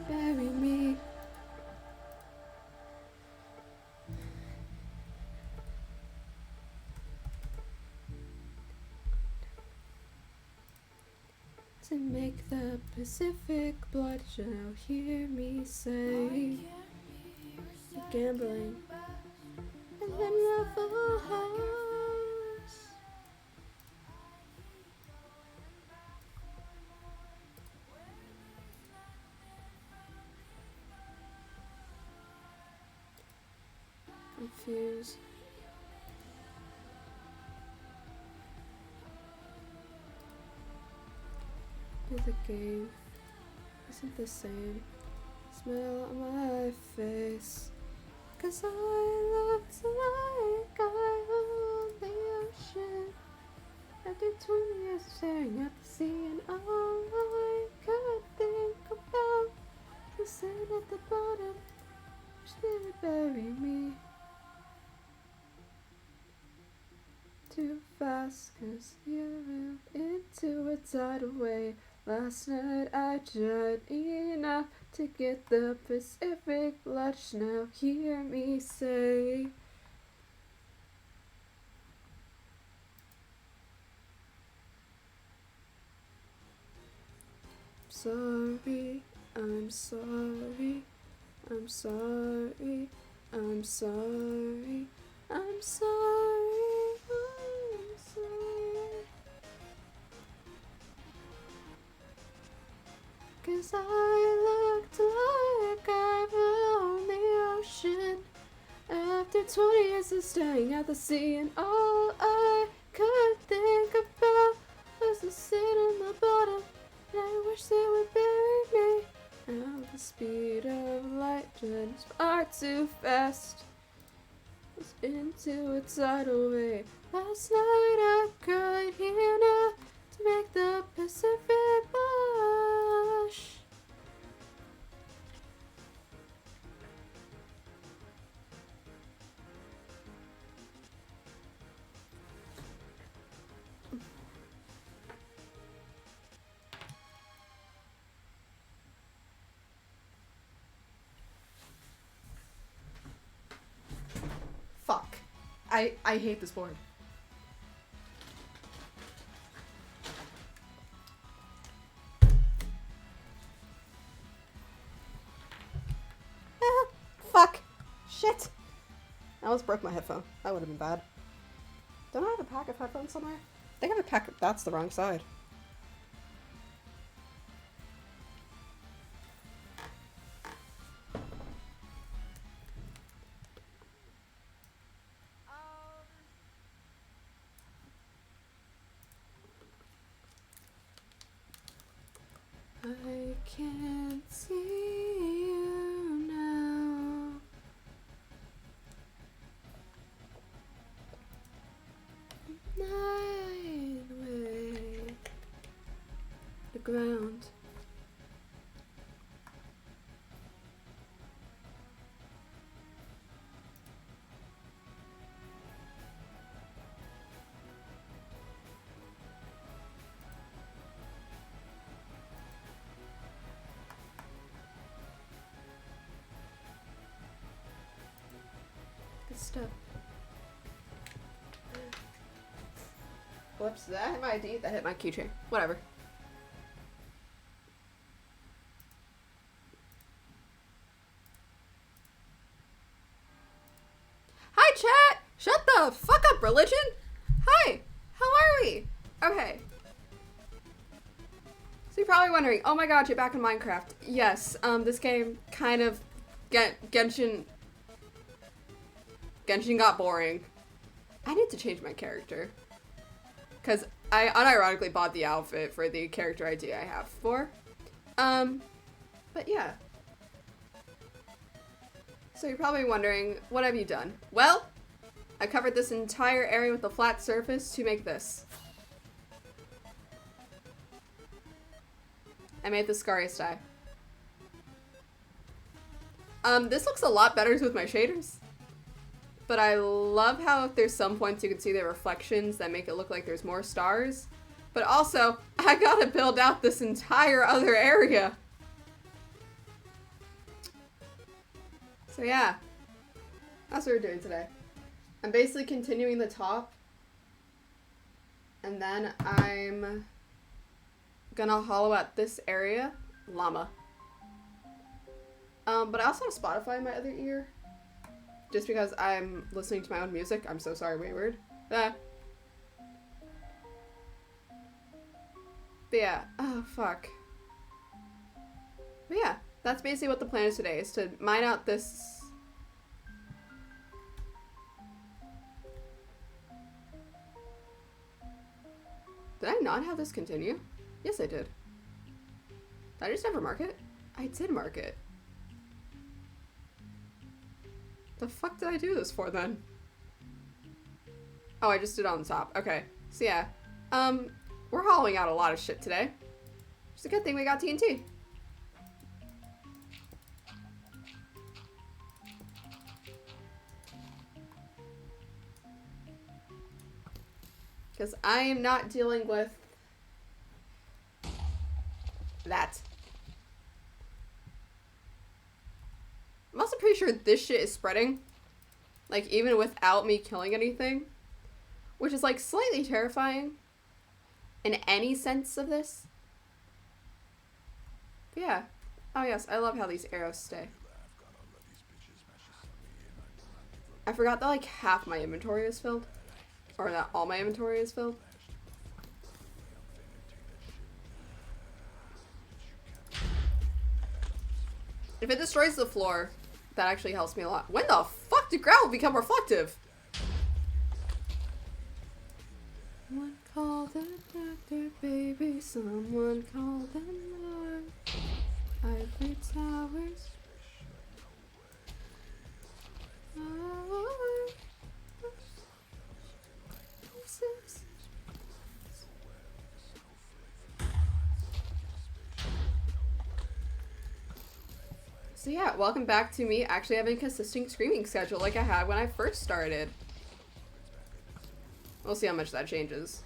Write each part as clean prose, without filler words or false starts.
bury me. To make the Pacific bloodshot, hear me say, gambling and then Waffle House. Confused. The game isn't the same. Smile on my face, 'cause I looked like I owned the ocean. After 20 years of staring at the sea, and all I could think about was sitting at the bottom, wish they would bury me. Too fast, 'cause you moved into a tidal wave. Last night I tried enough to get the Pacific blush. Now hear me say, sorry, I'm sorry, I'm sorry, I'm sorry, I'm sorry, I'm sorry. 'Cause I looked like I found the ocean. After 20 years of staring at the sea, and all I could think about was to sit on the bottom, and I wish they would bury me. Now the speed of light just far too fast. Was into a tidal wave. Last night I cried enough to make the Pacific blush. Fuck. I hate this board. Fuck. Shit. I almost broke my headphone. That would have been bad. Don't I have a pack of headphones somewhere? I think I have a pack of... That's the wrong side. I can't see you now. Night way. The ground. Good stuff. Whoops, did that hit my ID? That hit my keychain. Whatever. Hi, chat! Shut the fuck up, religion! Hi! How are we? Okay. So you're probably wondering, oh my god, you're back in Minecraft. Yes, this game kind of... Genshin got boring. I need to change my character. Because I unironically bought the outfit for the character ID I have for. But yeah. So you're probably wondering, what have you done? Well, I covered this entire area with a flat surface to make this. I made the scariest eye. This looks a lot better with my shaders. But I love how if there's some points you can see the reflections that make it look like there's more stars. But also, I gotta build out this entire other area. So yeah, that's what we're doing today. I'm basically continuing the top, and then I'm gonna hollow out this area. Llama. But I also have Spotify in my other ear, just because I'm listening to my own music. I'm so sorry, Wayward. But yeah, oh fuck. But yeah, that's basically what the plan is today, is to mine out this. Did I not have this continue? Yes, I did. Did I just never mark it? I did mark it. The fuck did I do this for then? Oh, I just did it on the top. Okay. So yeah. We're hollowing out a lot of shit today. It's a good thing we got TNT. Because I am not dealing with that. I'm also pretty sure this shit is spreading. Like, even without me killing anything. Which is, like, slightly terrifying. In any sense of this. But yeah. Oh, yes. I love how these arrows stay. I forgot that, like, half my inventory is filled. Or that all my inventory is filled. If it destroys the floor, that actually helps me a lot. When the fuck did gravel become reflective? Someone call the doctor, baby. Someone call the Lord. Ivory towers. Oh, Jesus. So yeah, welcome back to me actually having a consistent screaming schedule like I had when I first started. We'll see how much that changes.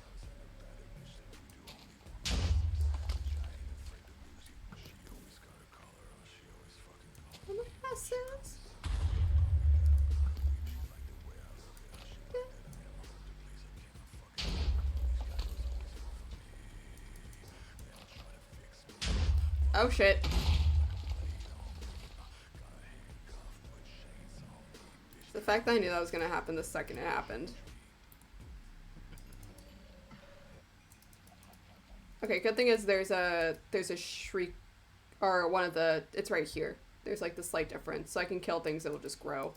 Oh shit. The fact that I knew that was gonna happen the second it happened. Okay, good thing is there's a shriek, or one of the, it's right here. There's like the slight difference, so I can kill things that will just grow.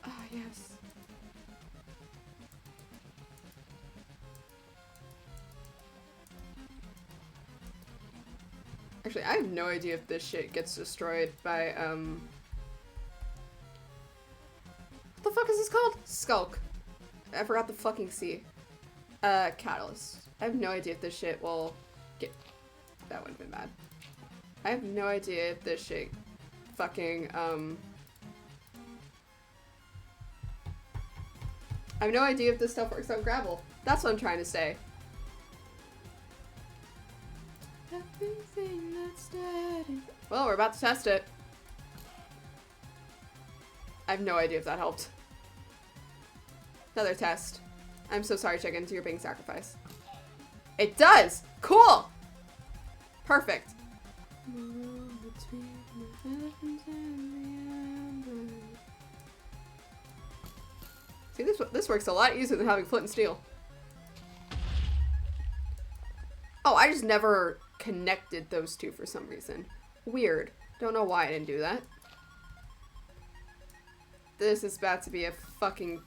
Ah, yes. Actually, I have no idea if this shit gets destroyed by, what the fuck is this called? Skulk. I forgot the fucking C. Catalyst. I have no idea if this shit will get... That would have been bad. I have no idea if this shit fucking, I have no idea if this stuff works on gravel. That's what I'm trying to say. Everything that's steady. Well, we're about to test it. I have no idea if that helped. Another test. I'm so sorry, chickens. You're being sacrificed. It does! Cool! Perfect. See, this works a lot easier than having flint and steel. Oh, I just never connected those two for some reason. Weird. Don't know why I didn't do that. This is about to be a fucking...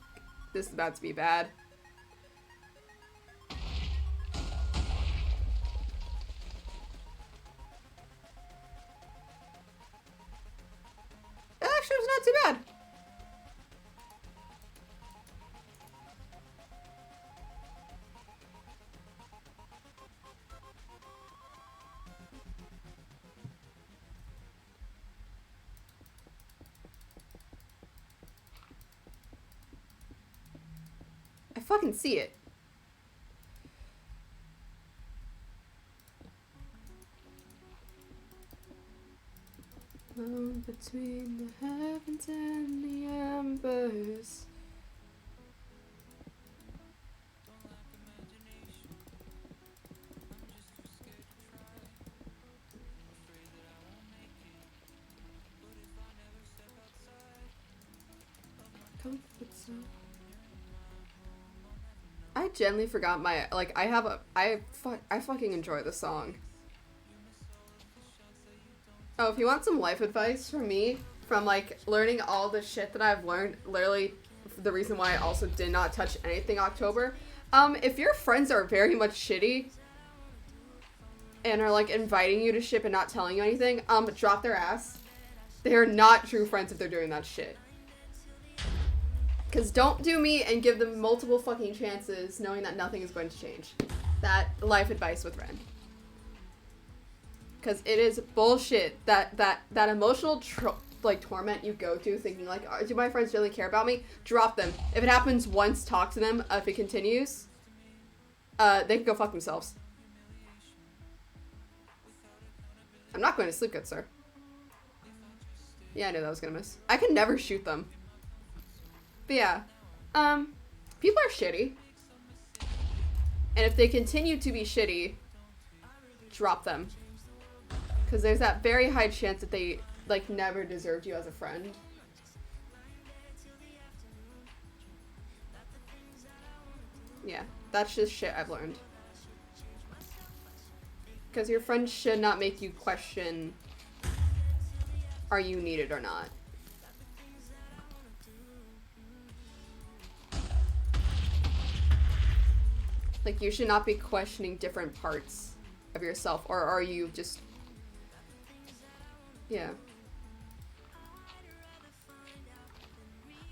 This is about to be bad. Actually, it was not too bad. I fucking see it. between the heavens and the embers. Comfort zone. I genuinely forgot my, like, I fucking enjoy the song. Oh, if you want some life advice from me, from, like, learning all the shit that I've learned, literally the reason why I also did not touch anything October, if your friends are very much shitty and are, like, inviting you to ship and not telling you anything, drop their ass. They're not true friends if they're doing that shit. Because don't do me and give them multiple fucking chances knowing that nothing is going to change. That life advice with Ren. Because it is bullshit. That emotional torment you go to thinking like, oh, do my friends really care about me? Drop them. If it happens once, talk to them. If it continues, they can go fuck themselves. I'm not going to sleep, good sir. Yeah, I knew that was gonna miss. I can never shoot them. But yeah, people are shitty. And if they continue to be shitty, drop them. Because there's that very high chance that they, like, never deserved you as a friend. Yeah, that's just shit I've learned. Because your friends should not make you question, are you needed or not? Like, you should not be questioning different parts of yourself, or are you just... Yeah.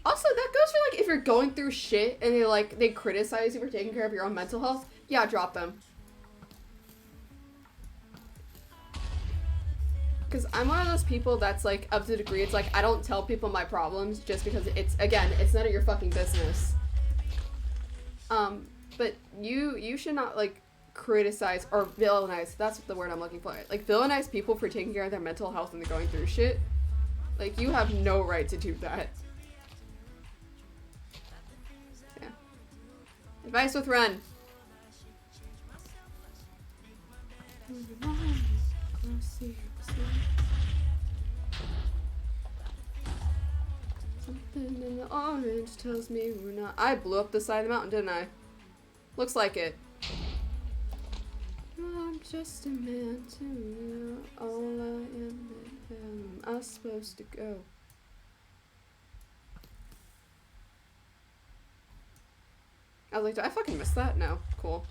Also, that goes for, like, if you're going through shit and they criticize you for taking care of your own mental health, yeah, drop them. Because I'm one of those people that's, like, up to the degree, it's like, I don't tell people my problems just because it's, again, it's none of your fucking business. But you should not, like, criticize or villainize, that's the word I'm looking for, like, villainize people for taking care of their mental health when they're going through shit. Like, you have no right to do that. Yeah. Advice with Ren. Something in the orange tells me we're not... I blew up the side of the mountain, didn't I? Looks like it. I'm just a man too. All I am I'm supposed to go. I was like, did I fucking miss that? No. Cool.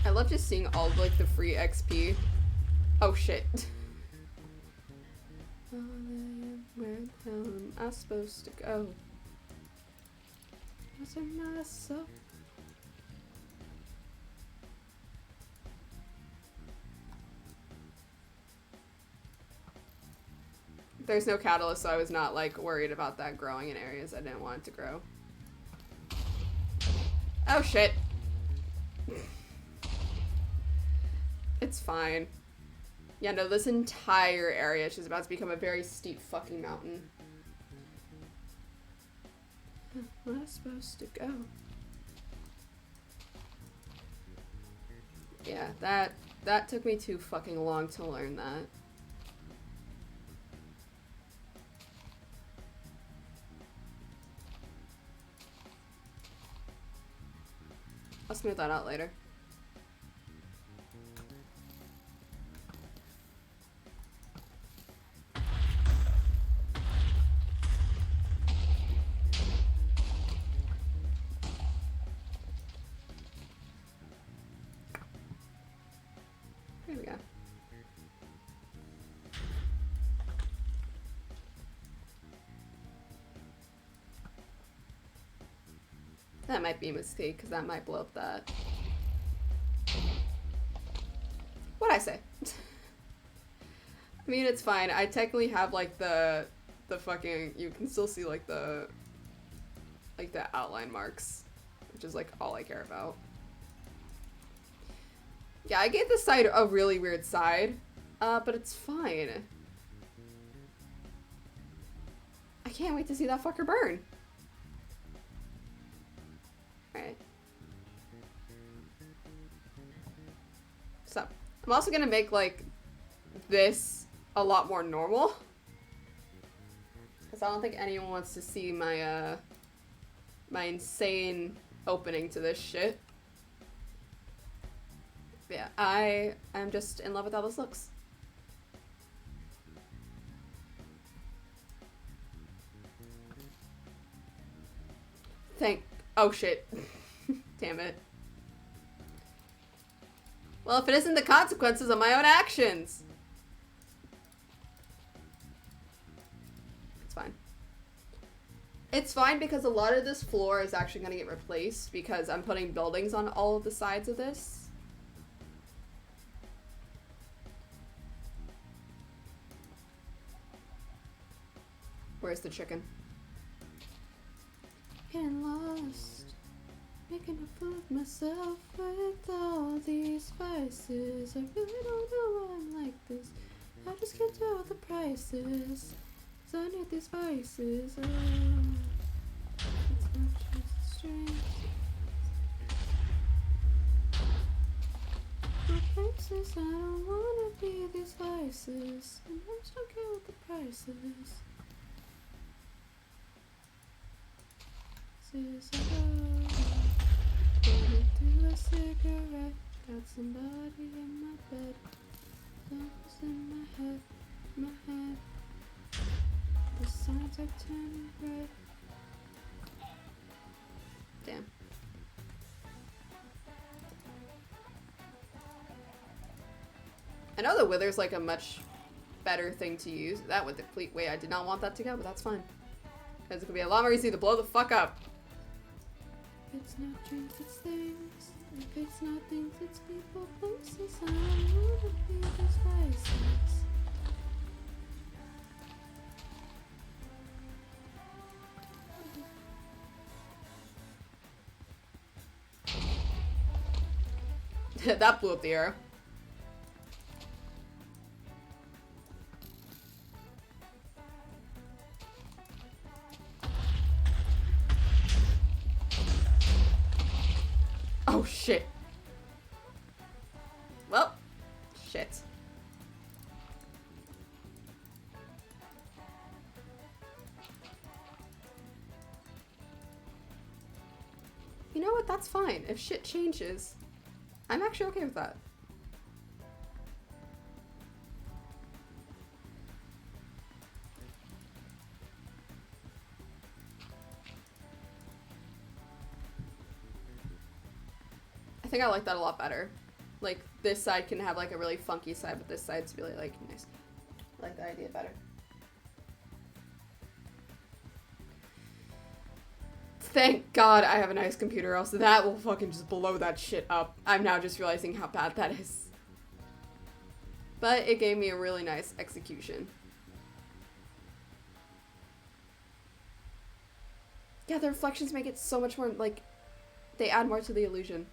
I love just seeing all of, like, the free XP. Oh shit. Where the hell am I supposed to go? Was I myself? There's no catalyst, so I was not, like, worried about that growing in areas I didn't want it to grow. Oh shit. It's fine. Yeah, no, this entire area is just about to become a very steep fucking mountain. Where am I supposed to go? Yeah, that took me too fucking long to learn that. I'll smooth that out later. That might be a mistake, because that might blow up that. What'd I say? I mean, it's fine. I technically have, like, the fucking, you can still see, like, the outline marks, which is, like, all I care about. Yeah, I gave this side a really weird side, but it's fine. I can't wait to see that fucker burn. Alright. So, I'm also gonna make, like, this a lot more normal. Because I don't think anyone wants to see my, my insane opening to this shit. Yeah, I am just in love with how this looks. Oh shit. Damn it. Well, if it isn't the consequences of my own actions. It's fine. It's fine because a lot of this floor is actually going to get replaced because I'm putting buildings on all of the sides of this. Where's the chicken? Getting lost, making a fool of myself with all these spices. I really don't know why I'm like this. I just can't tell the prices. 'Cause I need these spices. Oh, it's not just strange. The places I don't wanna be these spices. And I just don't care what the price is. Gonna do a cigarette. Got somebody in my bed. Thoughts in my head. The signs are turning red. Damn. I know the wither's like a much better thing to use. That would deplete. Wait, I did not want that to go, but that's fine. Because it could be a lot more easy to blow the fuck up. If it's not dreams, it's things. If it's not things, it's people, places. I don't wanna be these places. That blew up the arrow. Oh shit. Well, shit. You know what? That's fine. If shit changes, I'm actually okay with that. I think I like that a lot better. Like, this side can have, like, a really funky side, but this side's really, like, nice. I like that idea better. Thank God I have a nice computer, else that will fucking just blow that shit up. I'm now just realizing how bad that is. But it gave me a really nice execution. Yeah, the reflections make it so much more, like, they add more to the illusion.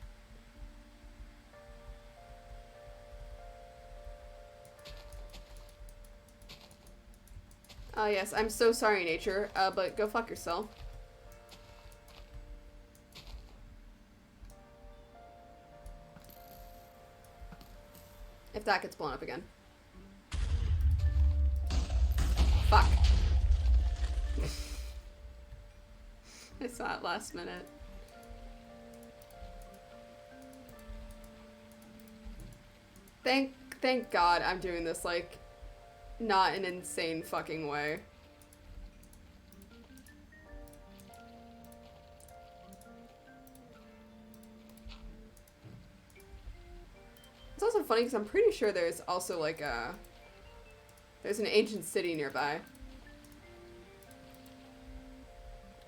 Oh yes, I'm so sorry, nature, but go fuck yourself. If that gets blown up again. Fuck. I saw it last minute. Thank God I'm doing this, like, not an insane fucking way. It's also funny because I'm pretty sure there's also like there's an ancient city nearby.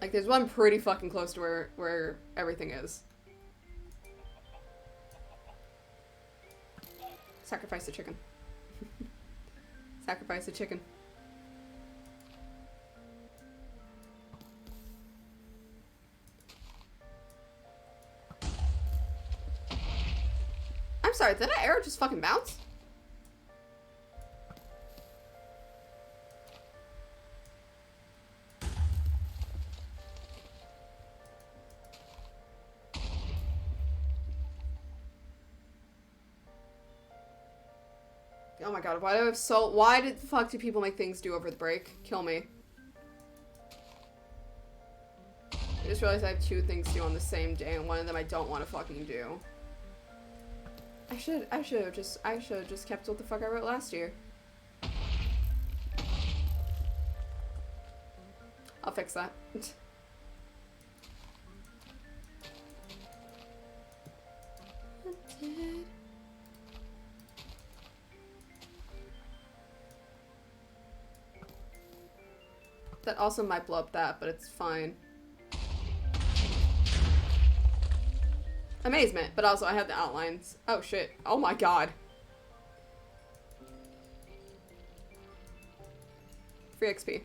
Like, there's one pretty fucking close to where everything is. Sacrifice the chicken. Sacrifice the chicken. I'm sorry, did that arrow just fucking bounce? Oh my god, why did the fuck do people make things do over the break? Kill me. I just realized I have 2 things due on the same day, and one of them I don't want to fucking do. I should have just kept what the fuck I wrote last year. I'll fix that. That also might blow up that, but it's fine. Amazement, but also I have the outlines. Oh shit. Oh my god. Free XP.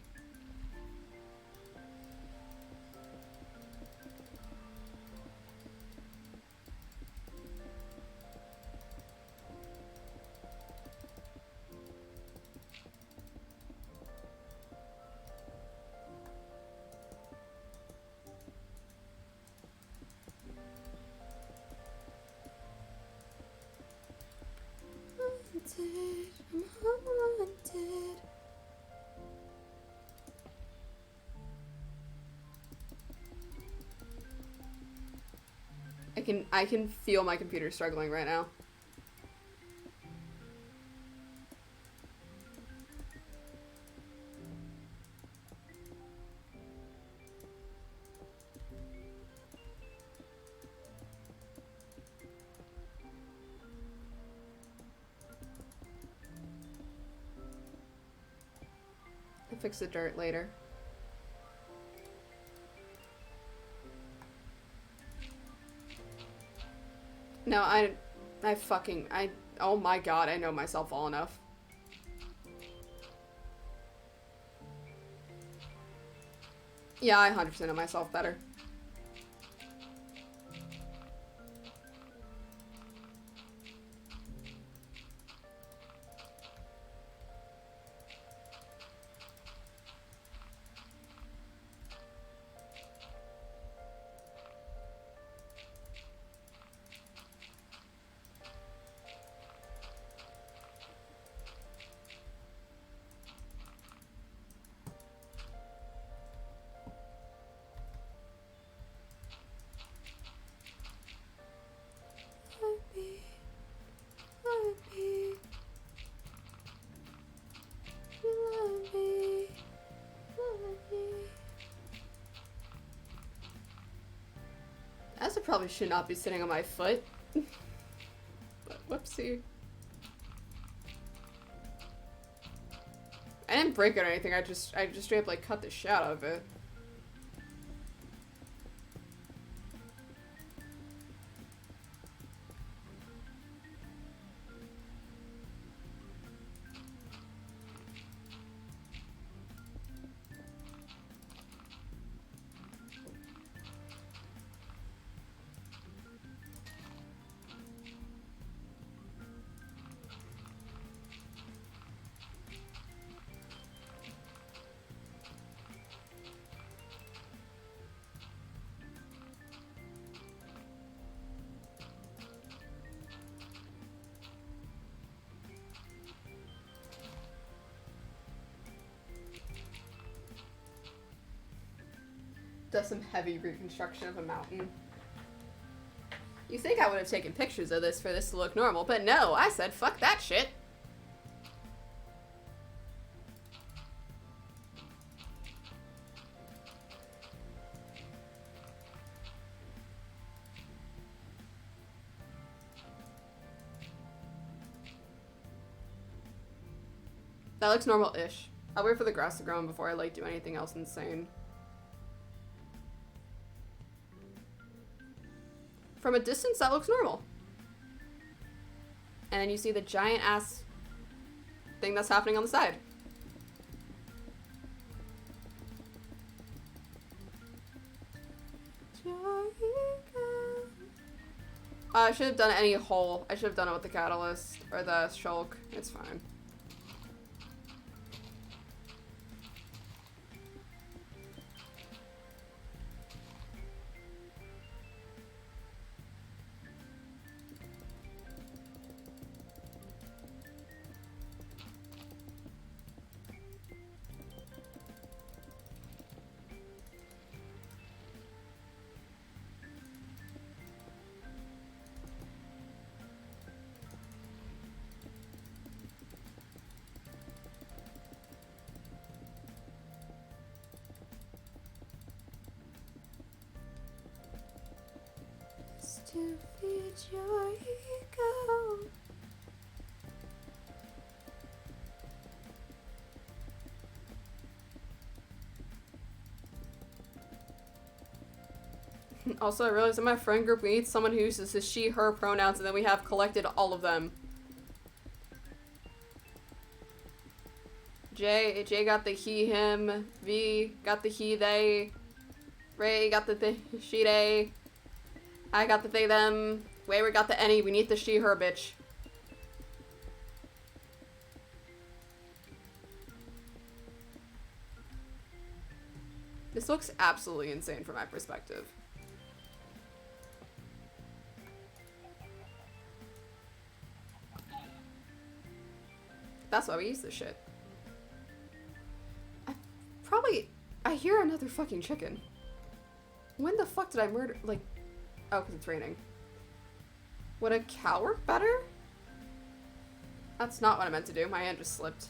I'm haunted. I can feel my computer struggling right now. I'll fix the dirt later. No, oh my god, I know myself well enough. Yeah, I 100% know myself better. I probably should not be sitting on my foot. But whoopsie. I didn't break it or anything, I just straight up like cut the shit out of it. Does some heavy reconstruction of a mountain. You think I would have taken pictures of this for this to look normal, but no, I said fuck that shit. That looks normal-ish. I'll wait for the grass to grow in before I like do anything else insane. From a distance, that looks normal. And then you see the giant ass thing that's happening on the side. I should have done any hole. I should have done it with the catalyst or the shulk. It's fine. To feed your ego. Also, I realized in my friend group we need someone who uses the she, her pronouns, and then we have collected all of them. J got the he, him. V got the he, they. Ray got the she, they. I got the they, them. Wayward got the any. We need the she, her, bitch. This looks absolutely insane from my perspective. That's why we use this shit. I hear another fucking chicken. When the fuck did I murder, like, oh, because it's raining. Would a cow work better? That's not what I meant to do. My hand just slipped.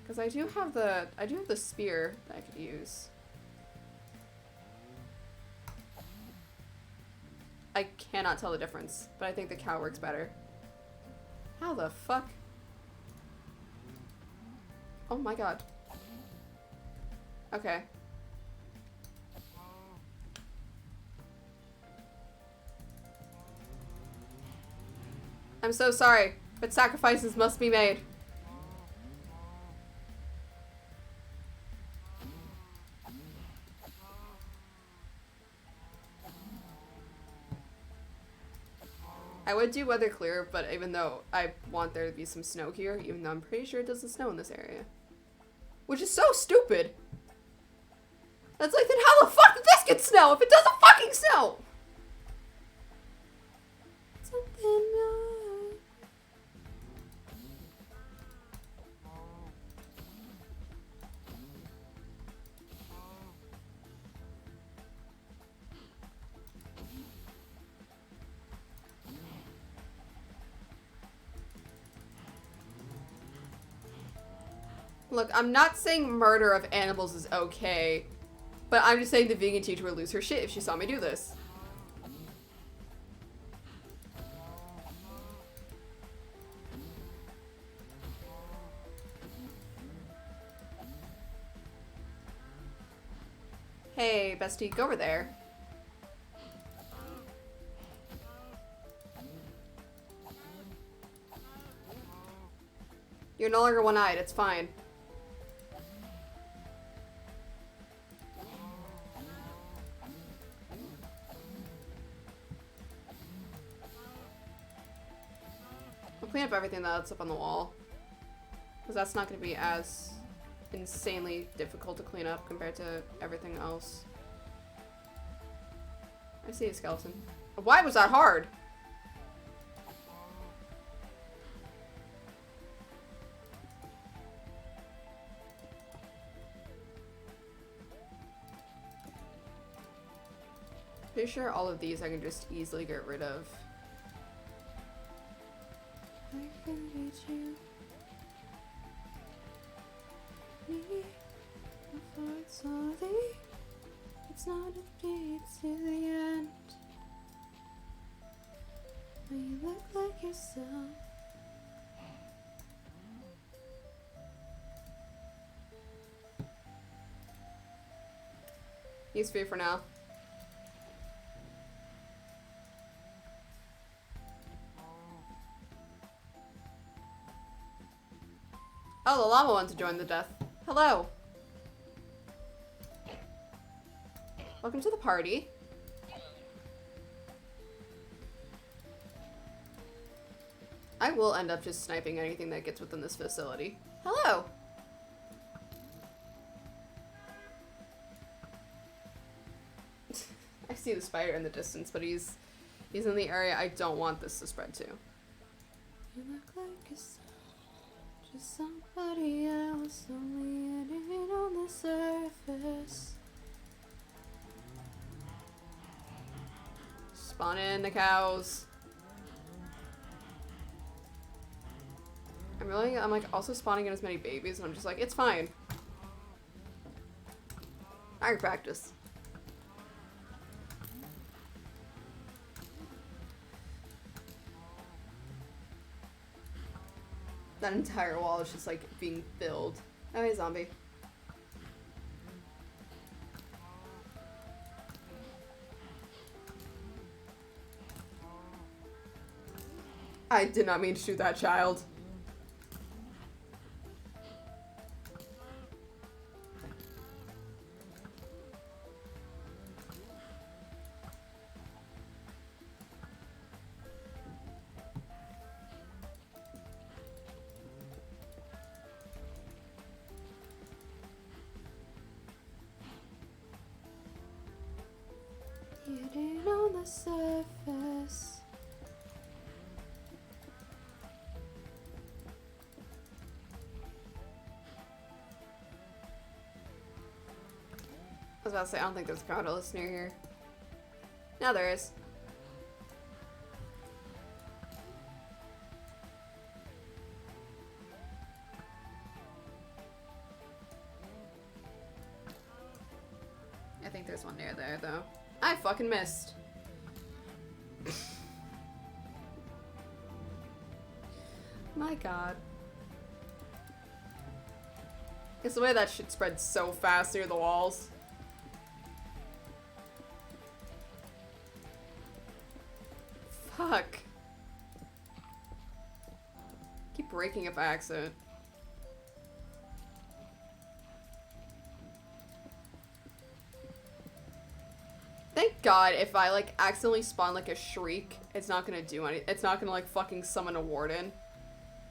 Because I do have the spear that I could use. I cannot tell the difference, but I think the cow works better. How the fuck? Oh my god. Okay. I'm so sorry, but sacrifices must be made. I would do weather clear, but even though I want there to be some snow here, even though I'm pretty sure it doesn't snow in this area. Which is so stupid! That's like, then how the fuck did this get snow if it doesn't fucking snow? Something Look, I'm not saying murder of animals is okay, but I'm just saying the vegan teacher would lose her shit if she saw me do this. Hey, bestie, go over there. You're no longer one-eyed, it's fine. I'll clean up everything that's up on the wall. Because that's not going to be as insanely difficult to clean up compared to everything else. I see a skeleton. Why was that hard? Pretty sure all of these I can just easily get rid of. I can reach you. Me before it's all the. It's not a day, it's to the end. When you look like yourself. He's free for now. the llama one to join the death. Hello. Welcome to the party. I will end up just sniping anything that gets within this facility. Hello. I see the spider in the distance, but he's in the area I don't want this to spread to. You look like it's just somebody else, only it on the surface. Spawn in the cows. I'm like also spawning in as many babies, and I'm just like, it's fine. I practice. That entire wall is just like being filled. Oh, hey, zombie. I did not mean to shoot that child. Hidden on the surface. I was about to say, I don't think there's a Catalyst near here. Now there is. I think there's one near there, though. I fucking missed. My god. It's the way that shit spreads so fast near the walls. Fuck. Keep breaking up by accident. Thank God if I like accidentally spawn like a shriek, it's not gonna do anything. It's not gonna like fucking summon a warden.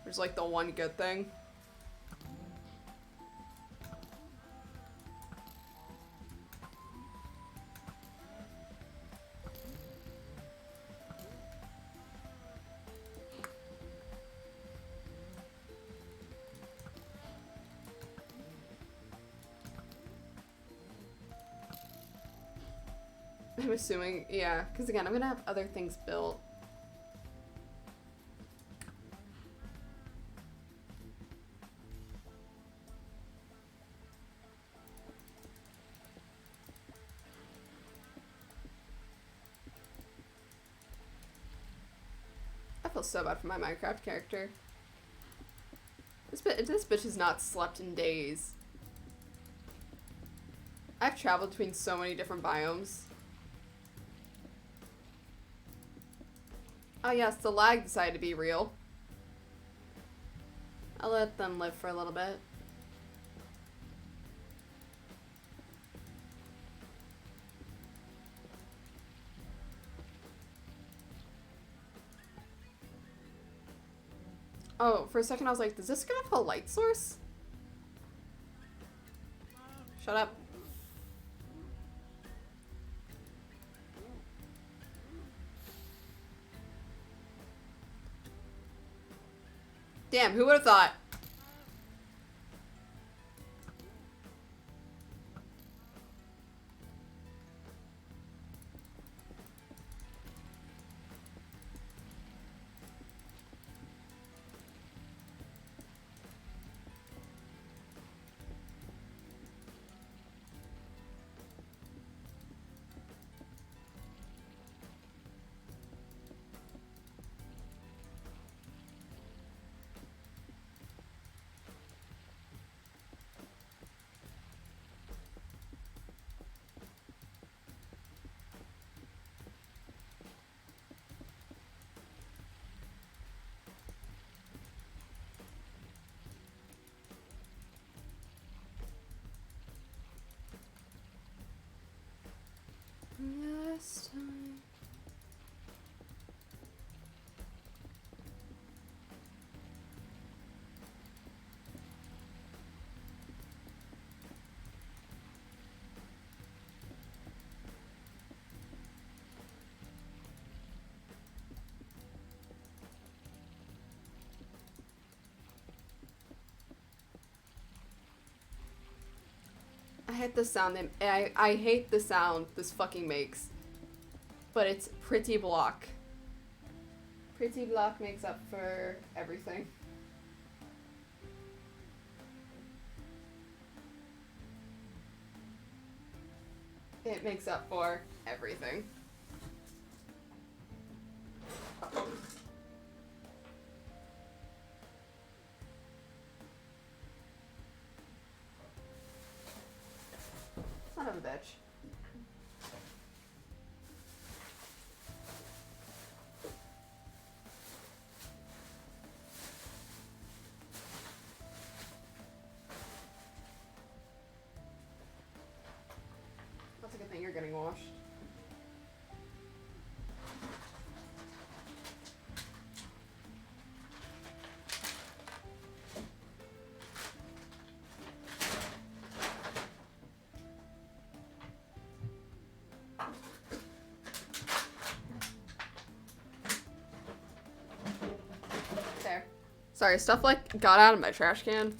There's like the one good thing. I'm assuming, yeah, because again, I'm gonna have other things built. I feel so bad for my Minecraft character. This bitch has not slept in days. I've traveled between so many different biomes. Oh yes, the lag decided to be real. I'll let them live for a little bit. Oh, for a second I was like, does this guy have a light source? Shut up. Damn, who would have thought? last time. I hate the sound I hate the sound this fucking makes. But it's Pretty Block. Pretty Block makes up for everything. It makes up for everything. Son of a bitch. That's a good thing you're getting washed. There. Sorry, stuff like got out of my trash can.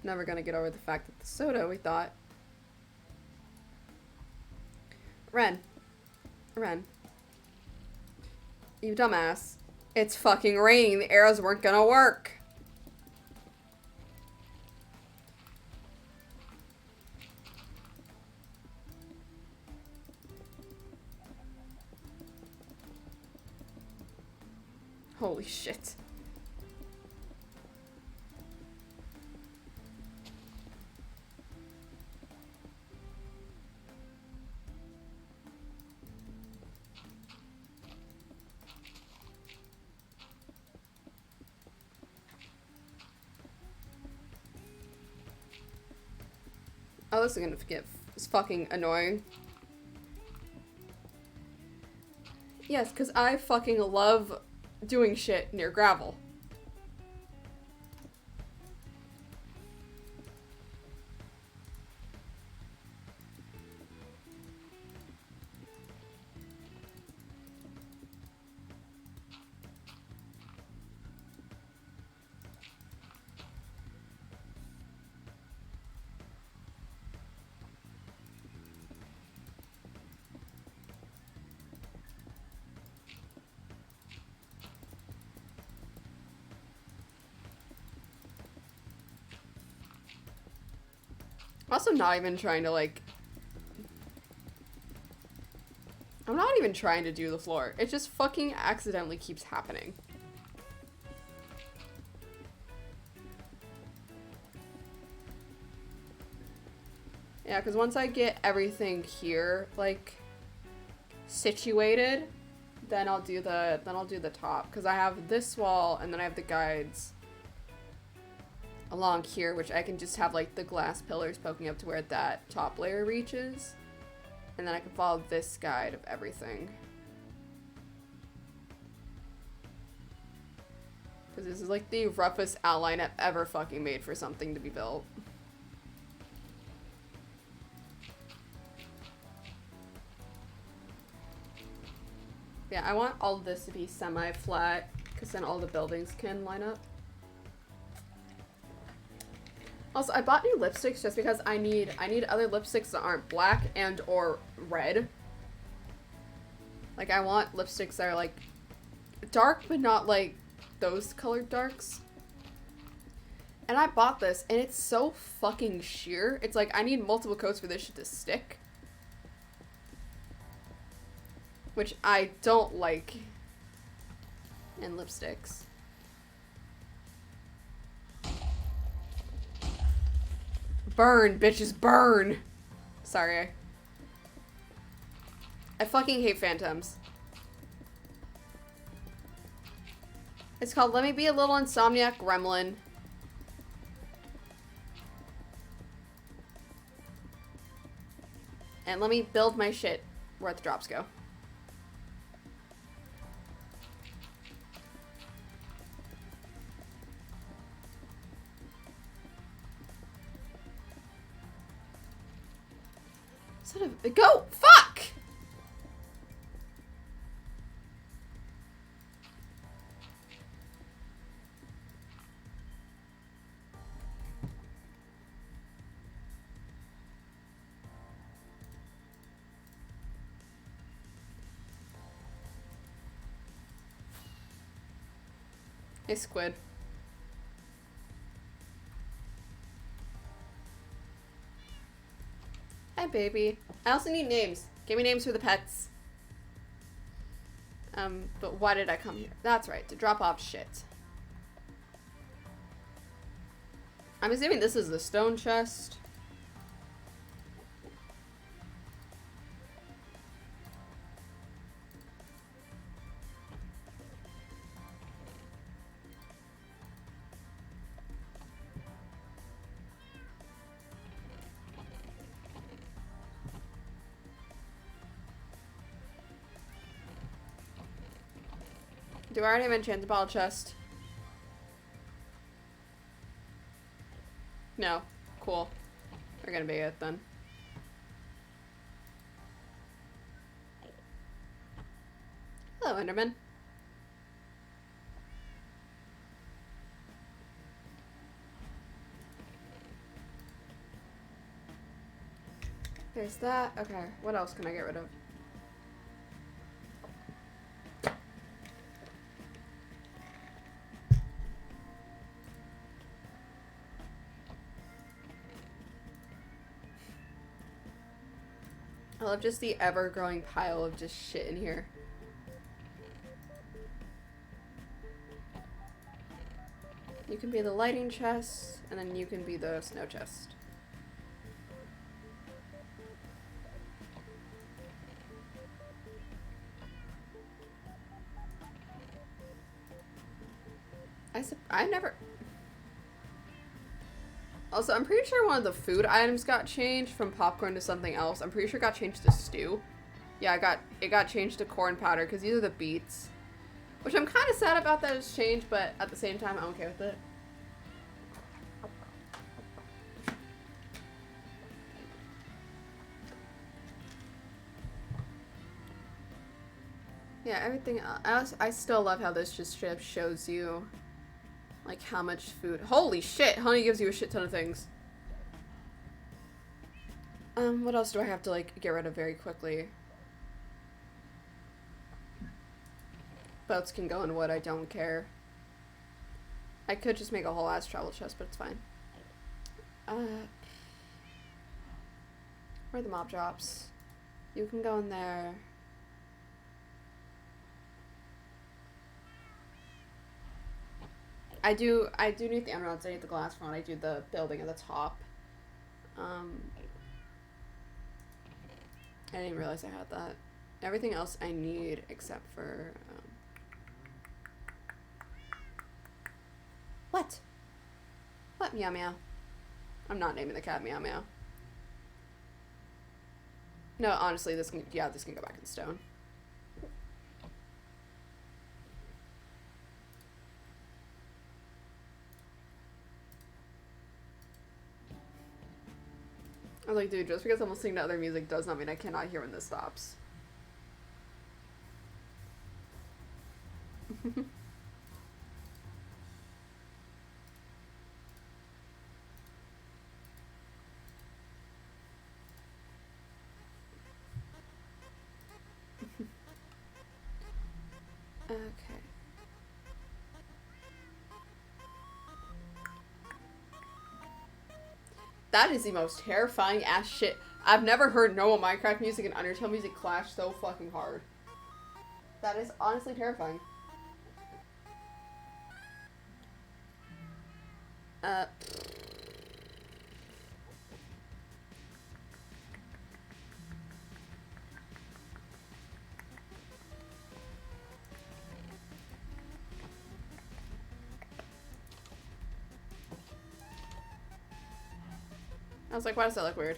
Never gonna get over the fact that the soda we thought. Ren. You dumbass. It's fucking raining. The arrows weren't gonna work. Holy shit. Oh, this is gonna get it's fucking annoying. Yes, because I fucking love doing shit near gravel. Also not even trying to, like... I'm not even trying to do the floor. It just fucking accidentally keeps happening. Yeah, because once I get everything here, like, situated, then I'll do the top. Because I have this wall, and then I have the guides along here, which I can just have, like, the glass pillars poking up to where that top layer reaches. And then I can follow this guide of everything. Because this is, like, the roughest outline I've ever fucking made for something to be built. Yeah, I want all of this to be semi-flat, because then all the buildings can line up. Also, I bought new lipsticks just because I need other lipsticks that aren't black and or red. Like, I want lipsticks that are, like, dark, but not, like, those colored darks. And I bought this, and it's so fucking sheer. It's like, I need multiple coats for this shit to stick. Which I don't like in lipsticks. Burn, bitches, burn! Sorry. I fucking hate phantoms. It's called Let Me Be a Little Insomniac Gremlin. And let me build my shit where the drops go. Son of go! Fuck! Hey, squid. Hi, baby. I also need names. Give me names for the pets. But why did I come here? That's right, to drop off shit. I'm assuming this is the stone chest. Do I already have enchanted ball chest? No. Cool. They're gonna be it then. Hello, Enderman. There's that. Okay, what else can I get rid of? I love just the ever-growing pile of just shit in here. You can be the lighting chest, and then you can be the snow chest. I never... Also, I'm pretty sure one of the food items got changed from popcorn to something else. I'm pretty sure it got changed to stew. Yeah, it got changed to corn powder, because these are the beets. Which I'm kind of sad about that it's changed, but at the same time, I'm okay with it. Yeah, everything else. I still love how this just shows you, like, how much food. Holy shit! Honey gives you a shit ton of things. What else do I have to, like, get rid of very quickly? Boats can go in wood, I don't care. I could just make a whole ass travel chest, but it's fine. Where are the mob drops? You can go in there. I do need the emeralds, I need the glass one, I do the building at the top. I didn't realize I had that. Everything else I need except for, What? What, Meow Meow? I'm not naming the cat Meow Meow. No, honestly, this can go back in stone. I was like, dude, just because I'm listening to other music does not mean I cannot hear when this stops. Okay. That is the most terrifying ass shit. I've never heard normal Minecraft music and Undertale music clash so fucking hard. That is honestly terrifying. I was like, why does that look weird?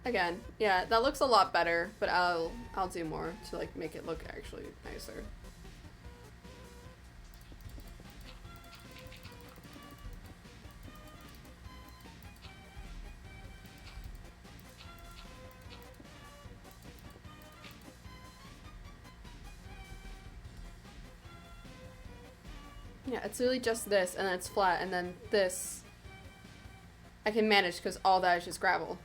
Again, yeah, that looks a lot better, but I'll do more to like make it look actually nicer. Yeah, it's really just this, and then it's flat, and then this I can manage because all that is just gravel.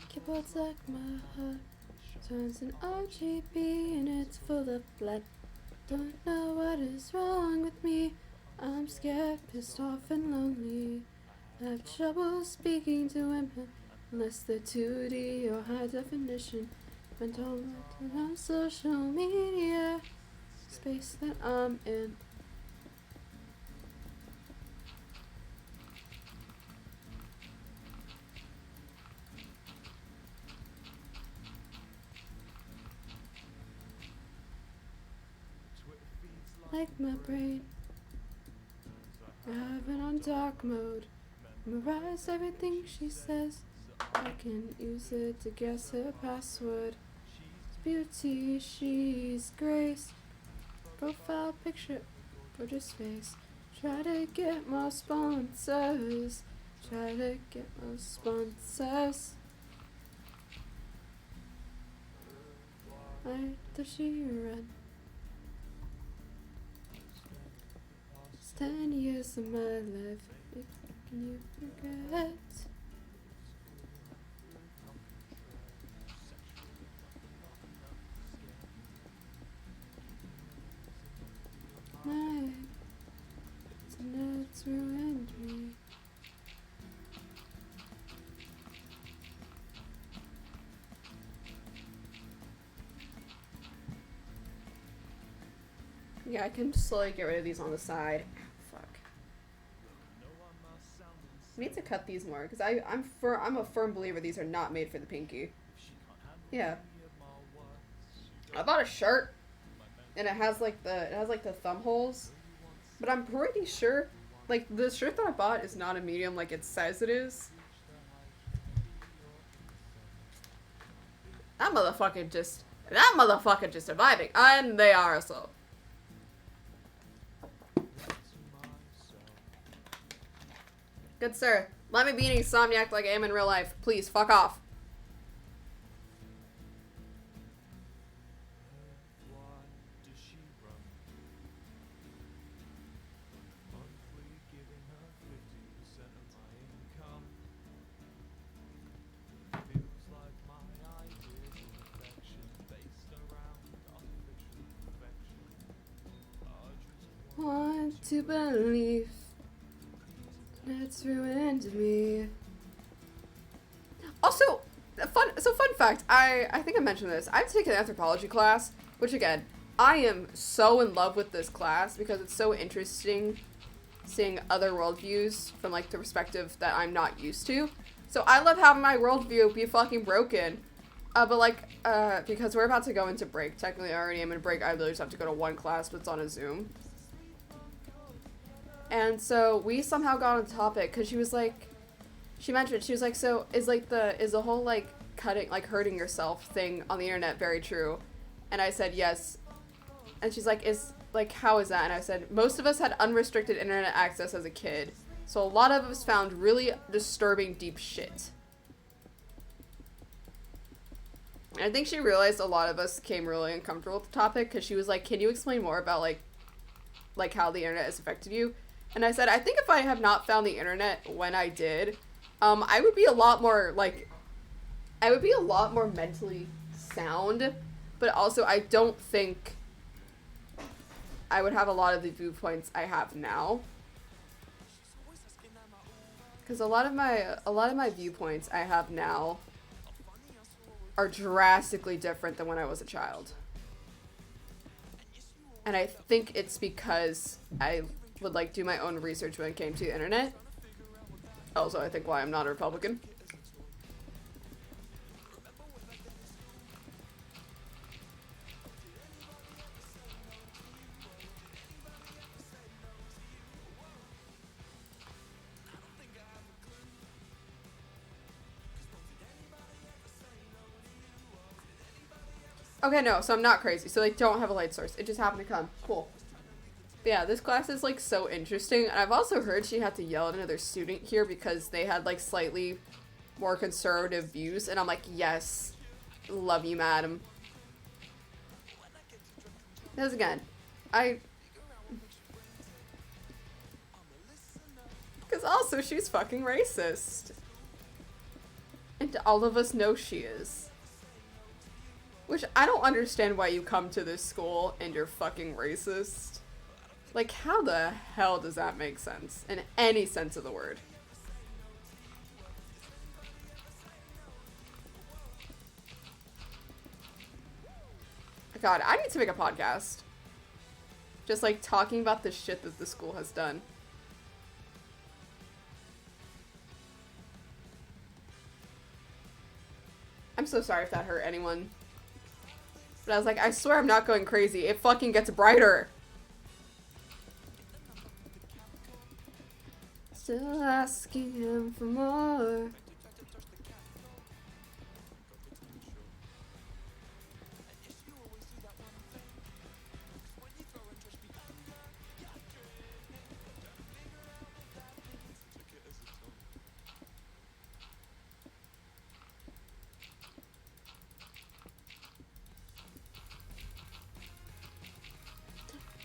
Keyboards like my heart turns an RGB and it's full of blood. Don't know what is wrong with me. I'm scared, pissed off, and lonely. I have trouble speaking to women unless they're 2D or high definition. I don't let on social media space that I'm in. Like my brain, I have it on dark mode. Memorize everything she says. I can use it to guess her password. Beauty, she's grace. Profile picture, gorgeous face. Try to get more sponsors. Try to get more sponsors. Why does she run? 10 years of my life, can you forget? My internet's ruined me. Yeah, I can slowly get rid of these on the side. I need to cut these more because I'm a firm believer these are not made for the pinky. Yeah. I bought a shirt and it has like the thumb holes, but I'm pretty sure like the shirt that I bought is not a medium like it says it is. That motherfucker just surviving, and they are so. Good sir, let me be an insomniac like I am in real life. Please, fuck off. Want to believe that's ruined me. Also, fun fact, I think I mentioned this. I've taken an anthropology class, which again, I am so in love with this class because it's so interesting seeing other worldviews from like the perspective that I'm not used to. So I love having my worldview be fucking broken. But like, because we're about to go into break, technically I already am in break, I literally just have to go to one class, but it's on a Zoom. And so we somehow got on the topic because she was like, she was like, so is the whole like cutting, like hurting yourself thing on the internet very true? And I said yes. And she's like, how is that? And I said, most of us had unrestricted internet access as a kid. So a lot of us found really disturbing deep shit. And I think she realized a lot of us came really uncomfortable with the topic because she was like, can you explain more about like how the internet has affected you? And I said, I think if I have not found the internet when I did, I would be a lot more, like, I would be a lot more mentally sound, but also I don't think I would have a lot of the viewpoints I have now. Because a lot of my viewpoints I have now are drastically different than when I was a child. And I think it's because I would like do my own research when it came to the internet. Also, I think why I'm not a Republican. Okay, no, so I'm not crazy. So they don't have a light source. It just happened to come. Cool. But yeah, this class is like so interesting. And I've also heard she had to yell at another student here because they had like slightly more conservative views. And I'm like, yes, love you, madam. Because again, because also she's fucking racist. And all of us know she is. Which, I don't understand why you come to this school and you're fucking racist. Like, how the hell does that make sense? In any sense of the word. God, I need to make a podcast. Just, like, talking about the shit that the school has done. I'm so sorry if that hurt anyone. But I was like, I swear I'm not going crazy. It fucking gets brighter. Still asking him for more.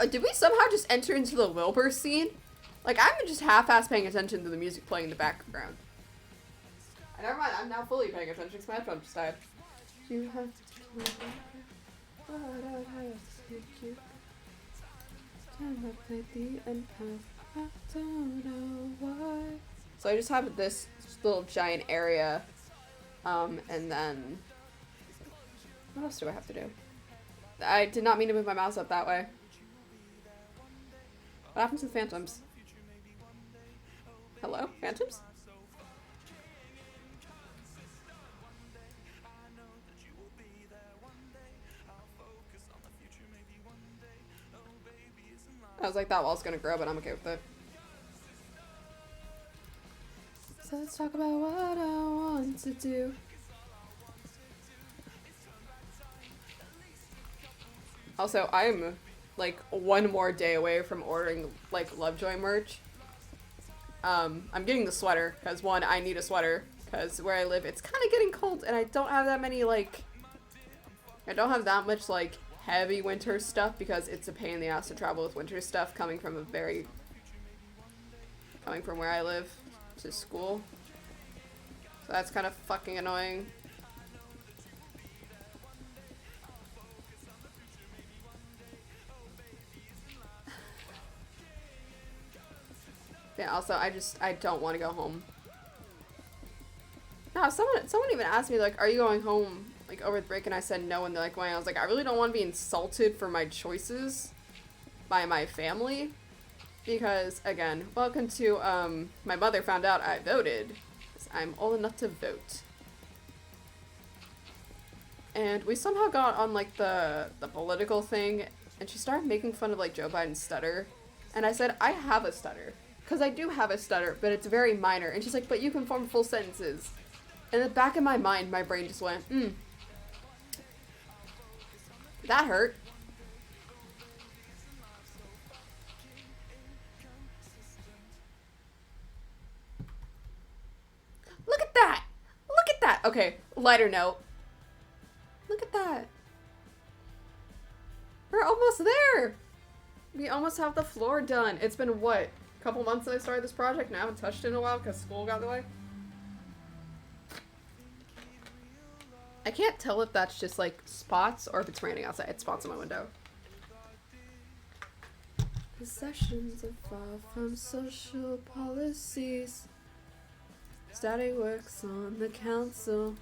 Did we somehow just enter into the Wilbur scene? Like, I'm just half-ass paying attention to the music playing in the background. Never mind, I'm now fully paying attention because my headphones just died. You have to keep but I have to take you. Time I played the empath, I don't know why. So I just have this little giant area, and then... What else do I have to do? I did not mean to move my mouse up that way. What happened to the phantoms? Hello? Phantoms? I was like, that wall's gonna grow, but I'm okay with it. So let's talk about what I want to do. Also, I'm like one more day away from ordering like Lovejoy merch. I'm getting the sweater because one, I need a sweater because where I live it's kind of getting cold and I don't have that many like I don't have that much like heavy winter stuff because it's a pain in the ass to travel with winter stuff coming from where I live to school. So that's kind of fucking annoying. Yeah, also, I don't want to go home. No, someone even asked me, like, are you going home, like, over the break? And I said no, and they're like, why? I was like, I really don't want to be insulted for my choices by my family. Because, again, welcome to, my mother found out I voted. I'm old enough to vote. And we somehow got on, like, the political thing, and she started making fun of, like, Joe Biden's stutter. And I said, I have a stutter. Because I do have a stutter, but it's very minor. And she's like, but you can form full sentences. In the back of my mind, my brain just went, that hurt. Look at that! Look at that! Okay, lighter note. Look at that. We're almost there! We almost have the floor done. It's been, what? Couple months since I started this project, and I haven't touched it in a while because school got in the way. I can't tell if that's just like spots or if it's raining outside. It's spots on my window. Possessions are far from social policies. Daddy works on the council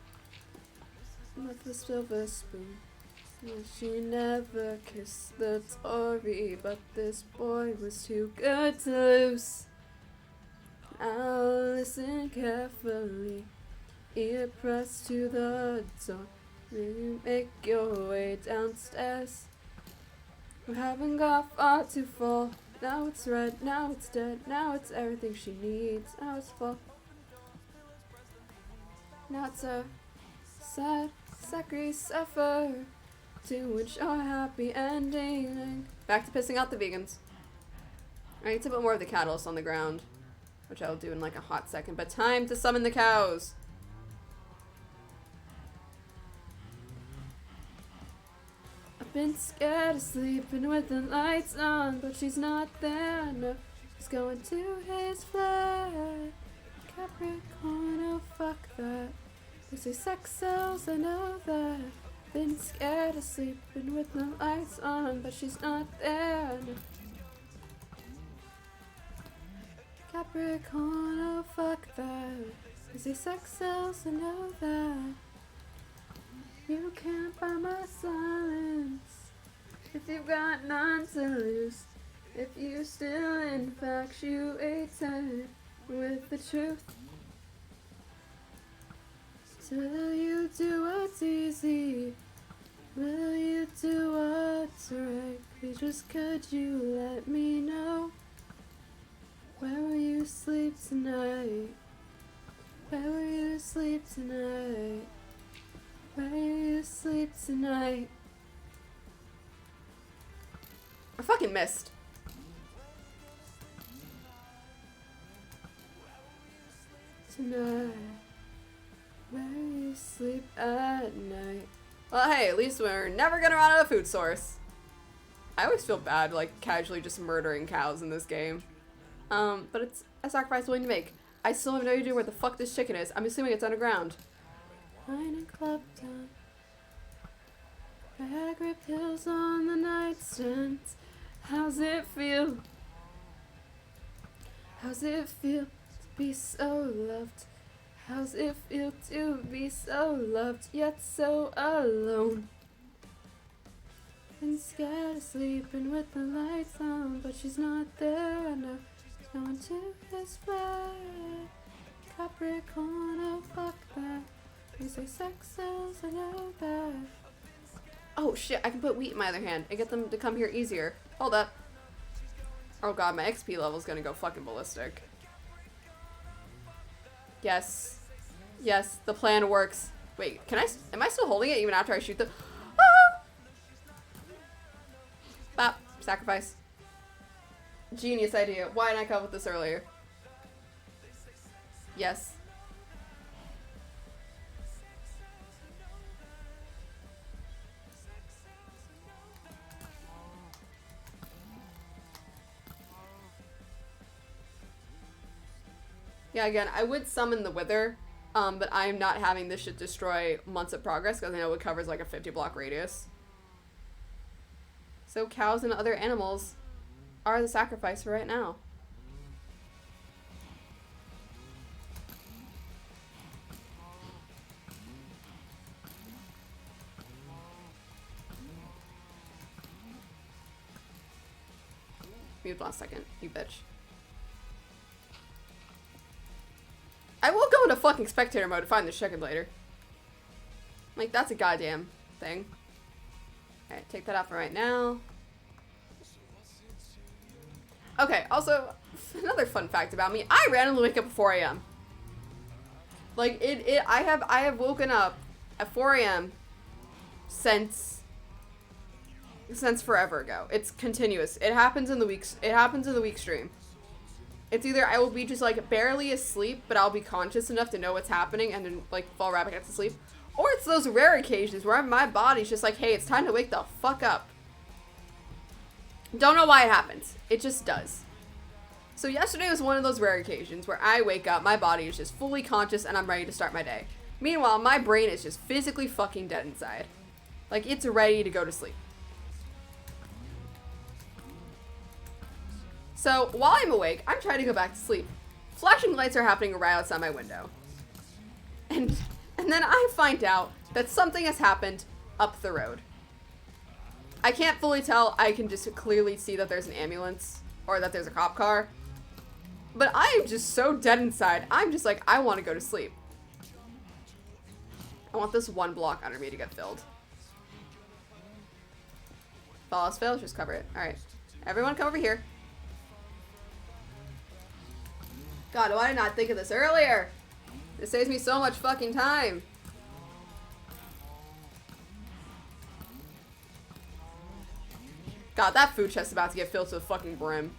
with a silver spoon. She never kissed the Tory, but this boy was too good to lose. I'll listen carefully, ear pressed to the door. You make your way downstairs. We haven't got far to fall. Now it's red, now it's dead, now it's everything she needs. Now it's full. Now it's a sad, sacred suffer to which a happy ending. Back to pissing out the vegans. I need to put more of the catalyst on the ground, which I'll do in like a hot second. But time to summon the cows. I've been scared of sleeping with the lights on, but she's not there. No, she's going to his flat. Capricorn, oh fuck that. They say sex sells, I know that. Been scared of sleeping with the lights on, but she's not there. No. Capricorn, oh fuck that. They say sex sells, I know that. You can't buy my silence if you've got none to lose. If you still infatuated with the truth. Will you do what's easy? Will you do what's right? Please just could you let me know? Where will you sleep tonight? Where will you sleep tonight? Where will you sleep tonight? I fucking missed. Tonight. Where you sleep at night. Well, hey, at least we're never gonna run out of food source. I always feel bad, like, casually just murdering cows in this game. But it's a sacrifice willing to make. I still have no idea where the fuck this chicken is. I'm assuming it's underground. Wine and club down. Viagra pills on the nightstand. How's it feel? How's it feel to be so loved? How's it feel to be so loved, yet so alone? Been scared of sleeping with the lights on, but she's not there. I know she's going to his flat. Capricorn, oh fuck that. You say sex sells, I know that. Oh shit, I can put wheat in my other hand and get them to come here easier. Hold up. Oh god, my XP level's gonna go fucking ballistic. Yes. Yes, the plan works. Wait, am I still holding it even after I shoot the- Ah! Bop, sacrifice. Genius idea. Why didn't I come up with this earlier? Yes. Yeah, again, I would summon the Wither, but I'm not having this shit destroy months of progress because I know it covers like a 50 block radius. So cows and other animals are the sacrifice for right now. Mute last second, you bitch. I will go into fucking spectator mode to find this chicken later. Like, that's a goddamn thing. Alright, take that out for right now. Okay, also, another fun fact about me, I randomly wake up at 4 a.m. Like, I have woken up at 4 a.m. since forever ago. It's continuous. It happens in the week stream. It's either I will be just, like, barely asleep, but I'll be conscious enough to know what's happening and then, like, fall right back to sleep. Or it's those rare occasions where my body's just like, hey, it's time to wake the fuck up. Don't know why it happens. It just does. So yesterday was one of those rare occasions where I wake up, my body is just fully conscious, and I'm ready to start my day. Meanwhile, my brain is just physically fucking dead inside. Like, it's ready to go to sleep. So, while I'm awake, I'm trying to go back to sleep. Flashing lights are happening right outside my window. And then I find out that something has happened up the road. I can't fully tell. I can just clearly see that there's an ambulance or that there's a cop car. But I am just so dead inside. I'm just like, I want to go to sleep. I want this one block under me to get filled. If all else fails, just cover it. Alright. Everyone come over here. God, why did I not think of this earlier? This saves me so much fucking time. God, that food chest is about to get filled to the fucking brim.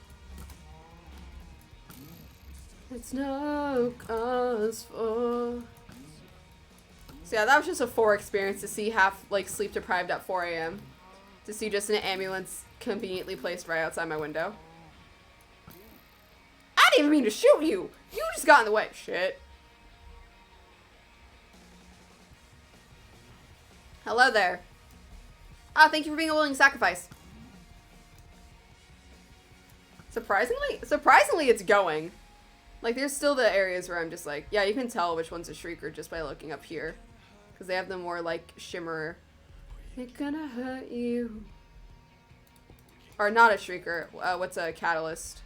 It's no cause for... So yeah, that was just a 4 experience to see half, like, sleep deprived at 4 a.m. To see just an ambulance conveniently placed right outside my window. I didn't even mean to shoot you! You just got in the way. Shit. Hello there. Ah, thank you for being a willing sacrifice. Surprisingly it's going. Like, there's still the areas where I'm just like, yeah, you can tell which one's a shrieker just by looking up here. Because they have the more, like, shimmer. It's gonna hurt you. Or not a shrieker. What's a catalyst?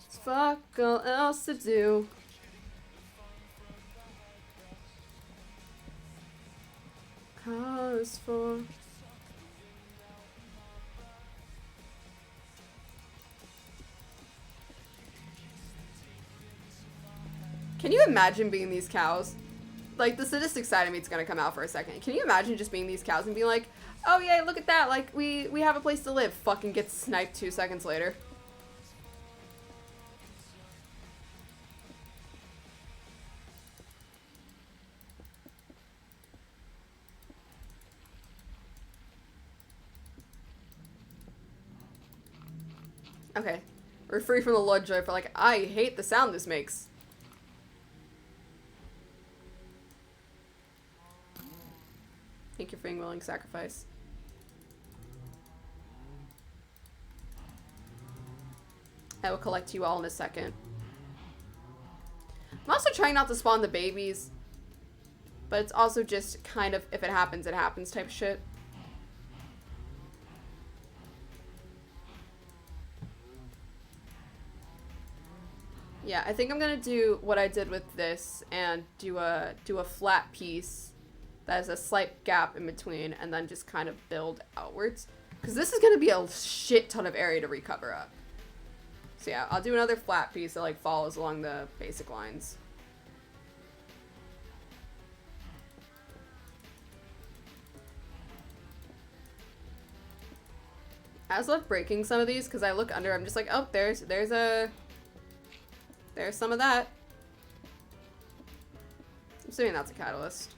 It's fuck all else to do. Cause for... Can you imagine being these cows? Like, the sadistic side of me is gonna come out for a second. Can you imagine just being these cows and being like, oh yeah, look at that, like, we have a place to live. Fucking gets sniped 2 seconds later. Okay. We're free from the Lovejoy for like, I hate the sound this makes. Thank you for being willing to sacrifice. I will collect you all in a second. I'm also trying not to spawn the babies. But it's also just kind of, if it happens type shit. Yeah, I think I'm gonna do what I did with this and do a flat piece that has a slight gap in between and then just kind of build outwards. Because this is gonna be a shit ton of area to recover up. So yeah, I'll do another flat piece that like follows along the basic lines. I just love breaking some of these because I look under, I'm just like, oh, there's some of that. I'm assuming that's a catalyst.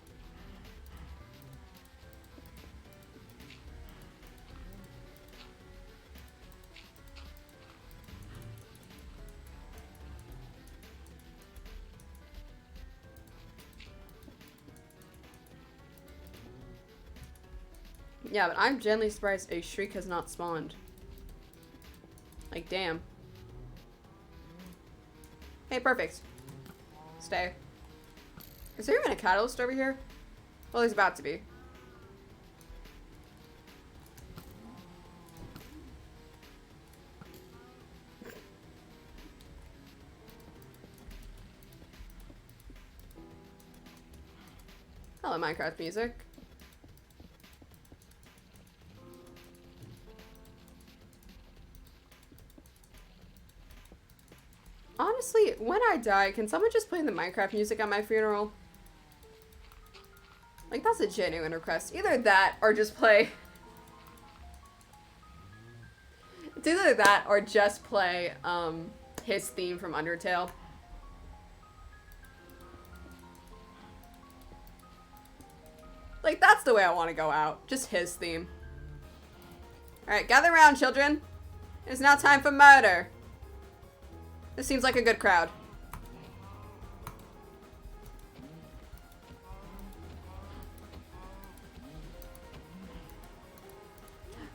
Yeah, but I'm genuinely surprised a shriek has not spawned. Like, damn. Hey, perfect. Stay. Is there even a catalyst over here? Well, there's about to be. Hello, Minecraft music. Honestly, when I die, can someone just play the Minecraft music at my funeral? Like, that's a genuine request. Either that, or just play... It's either that, or just play, his theme from Undertale. Like, that's the way I want to go out. Just his theme. Alright, gather around, children. It's now time for murder. This seems like a good crowd.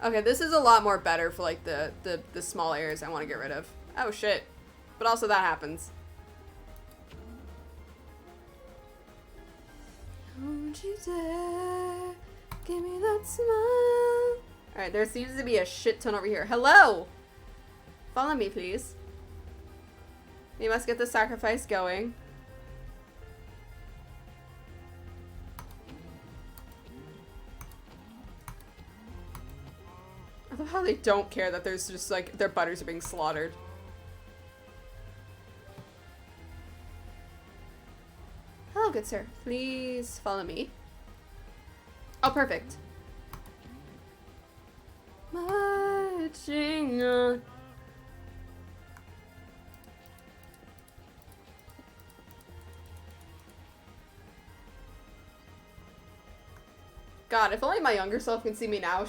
Okay, this is a lot more better for like the small areas I want to get rid of. Oh shit. But also that happens. Don't you dare give me that smile. Alright, there seems to be a shit ton over here. Hello! Follow me, please. We must get the sacrifice going. I love how they don't care that there's just like their butters are being slaughtered. Hello, good sir. Please follow me. Oh, perfect. Marching on. God, if only my younger self can see me now.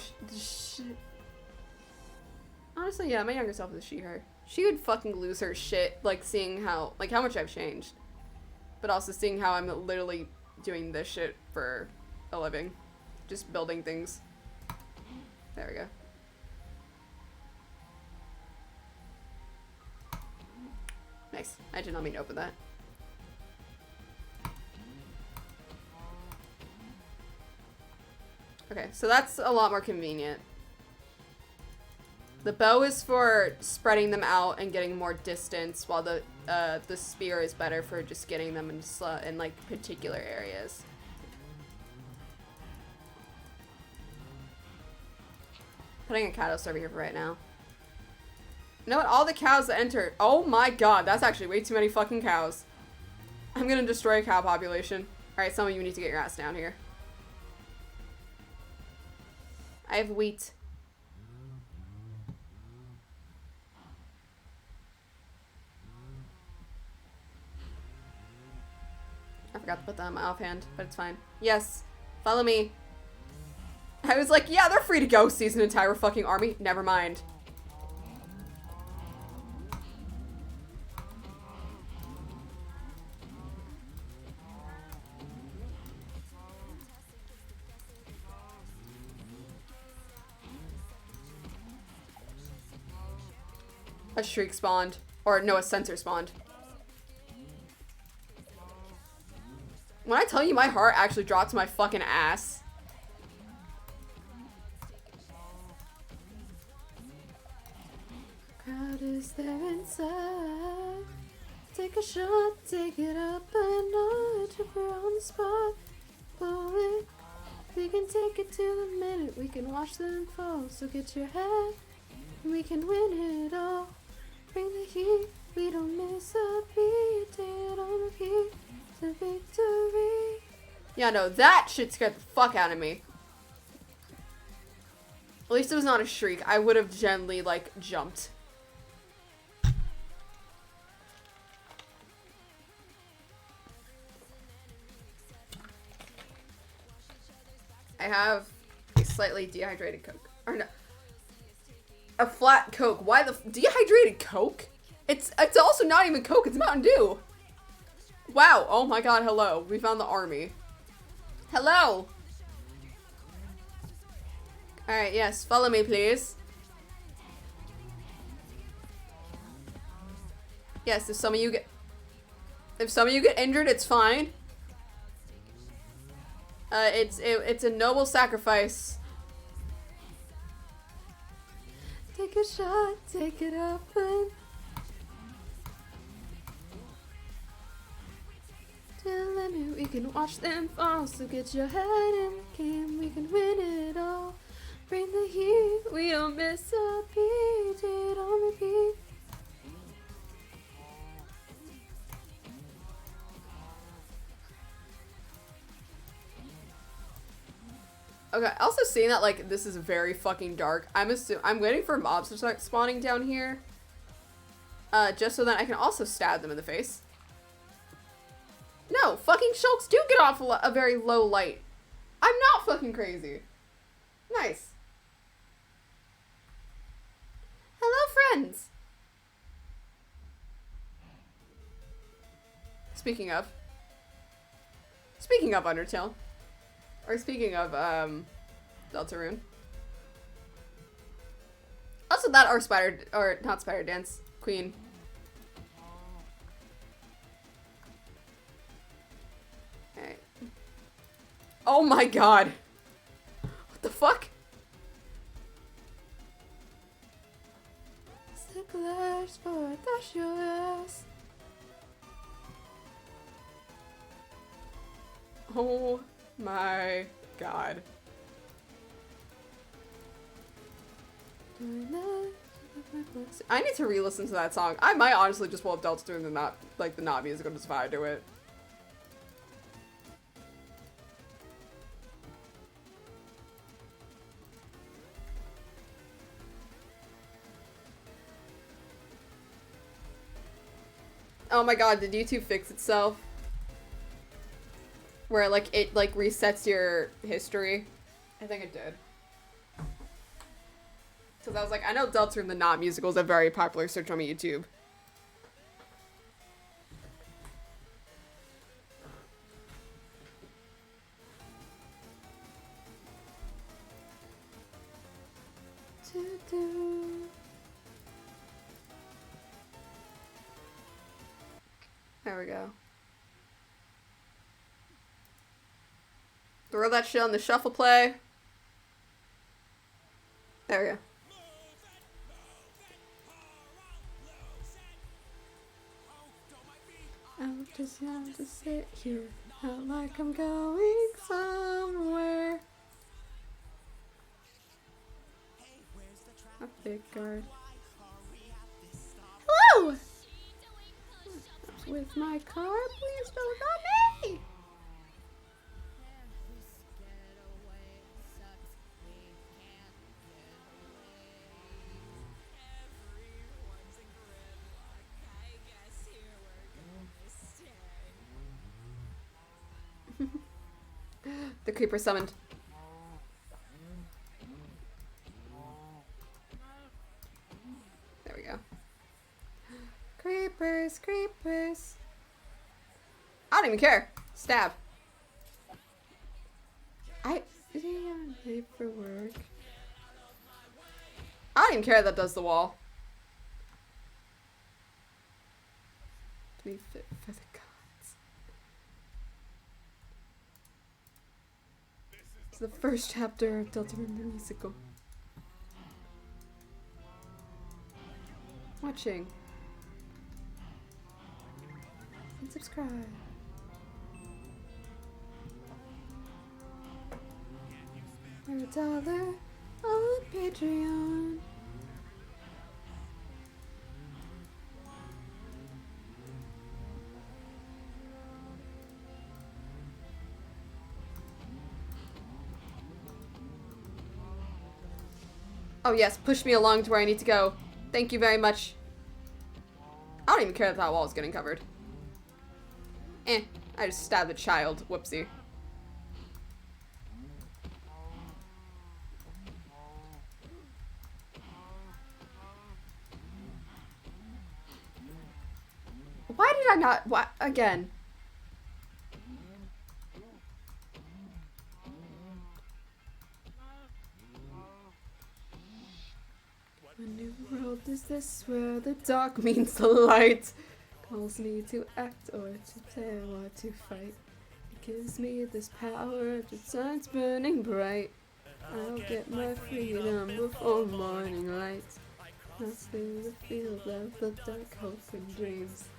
Honestly, yeah, my younger self is her. She would fucking lose her shit, like seeing how much I've changed. But also seeing how I'm literally doing this shit for a living. Just building things. There we go. Nice. I did not mean to open that. Okay, so that's a lot more convenient. The bow is for spreading them out and getting more distance, while the spear is better for just getting them in like particular areas. Putting a catalyst over here for right now. You know what? All the cows that entered. Oh my god, that's actually way too many fucking cows. I'm gonna destroy a cow population. Alright, some of you need to get your ass down here. I have wheat. I forgot to put that on my offhand, but it's fine. Yes, follow me. I was like, yeah, they're free to go, seize an entire fucking army. Never mind. A shriek spawned. Or no, a sensor spawned. When I tell you my heart actually dropped to my fucking ass. Crowd is there inside. Take a shot, take it up a notch. If we're on the spot, blow it. We can take it to the minute. We can watch them fall. So get your head. We can win it all. Bring the heat. We don't miss a beat. Take it on repeat. To victory. Yeah, no, that shit scared the fuck out of me. At least it was not a shriek. I would have gently, like, jumped. I have a slightly dehydrated Coke. Or no. A flat Coke. Why the dehydrated Coke? It's also not even Coke, it's Mountain Dew. Wow, oh my god, hello. We found the army. Hello! Alright, yes, follow me, please. Yes, if some of you get injured, it's fine. It's a noble sacrifice. Take a shot, take it up and tell them we can watch them fall. So get your head in the game, we can win it all. Bring the heat, we don't miss a beat. It on repeat. Okay, also seeing that, like, this is very fucking dark, I'm waiting for mobs to start spawning down here. Just so that I can also stab them in the face. No, fucking shulks do get off a very low light. I'm not fucking crazy. Nice. Hello, friends. Speaking of Undertale. Or speaking of, Deltarune. Also that or Spider, or not Spider Dance, Queen. Alright. Oh my god. What the fuck? Oh my god. I need to re-listen to that song. I might honestly just pull up Delta doing the not music and just vibe to it. Oh my god, did YouTube fix itself? Where like it like resets your history? I think it did. Because I was like, I know Deltarune the Not musical is a very popular search on my YouTube. There we go. Throw that shit on the shuffle play. There we go. I'm just have to sit here, not like I'm going somewhere. A big guard. Hello! With my car, please don't stop me! The creeper summoned. There we go. Creepers, creepers. I don't even care. Stab. I'm late for work. I don't even care that does the wall. To be fit for the gods. It's the first chapter of Deltarune the Musical. Watching. And subscribe. For $1 on Patreon. Oh yes, push me along to where I need to go. Thank you very much. I don't even care that that wall is getting covered. I just stabbed a child. Whoopsie. Why did I not? What? Again. A new world is this where the dark means the light. Calls me to act or to dare or to fight. It gives me this power to sun's burning bright. I'll get my freedom before morning light. I'll through the field of the dark hope and dreams.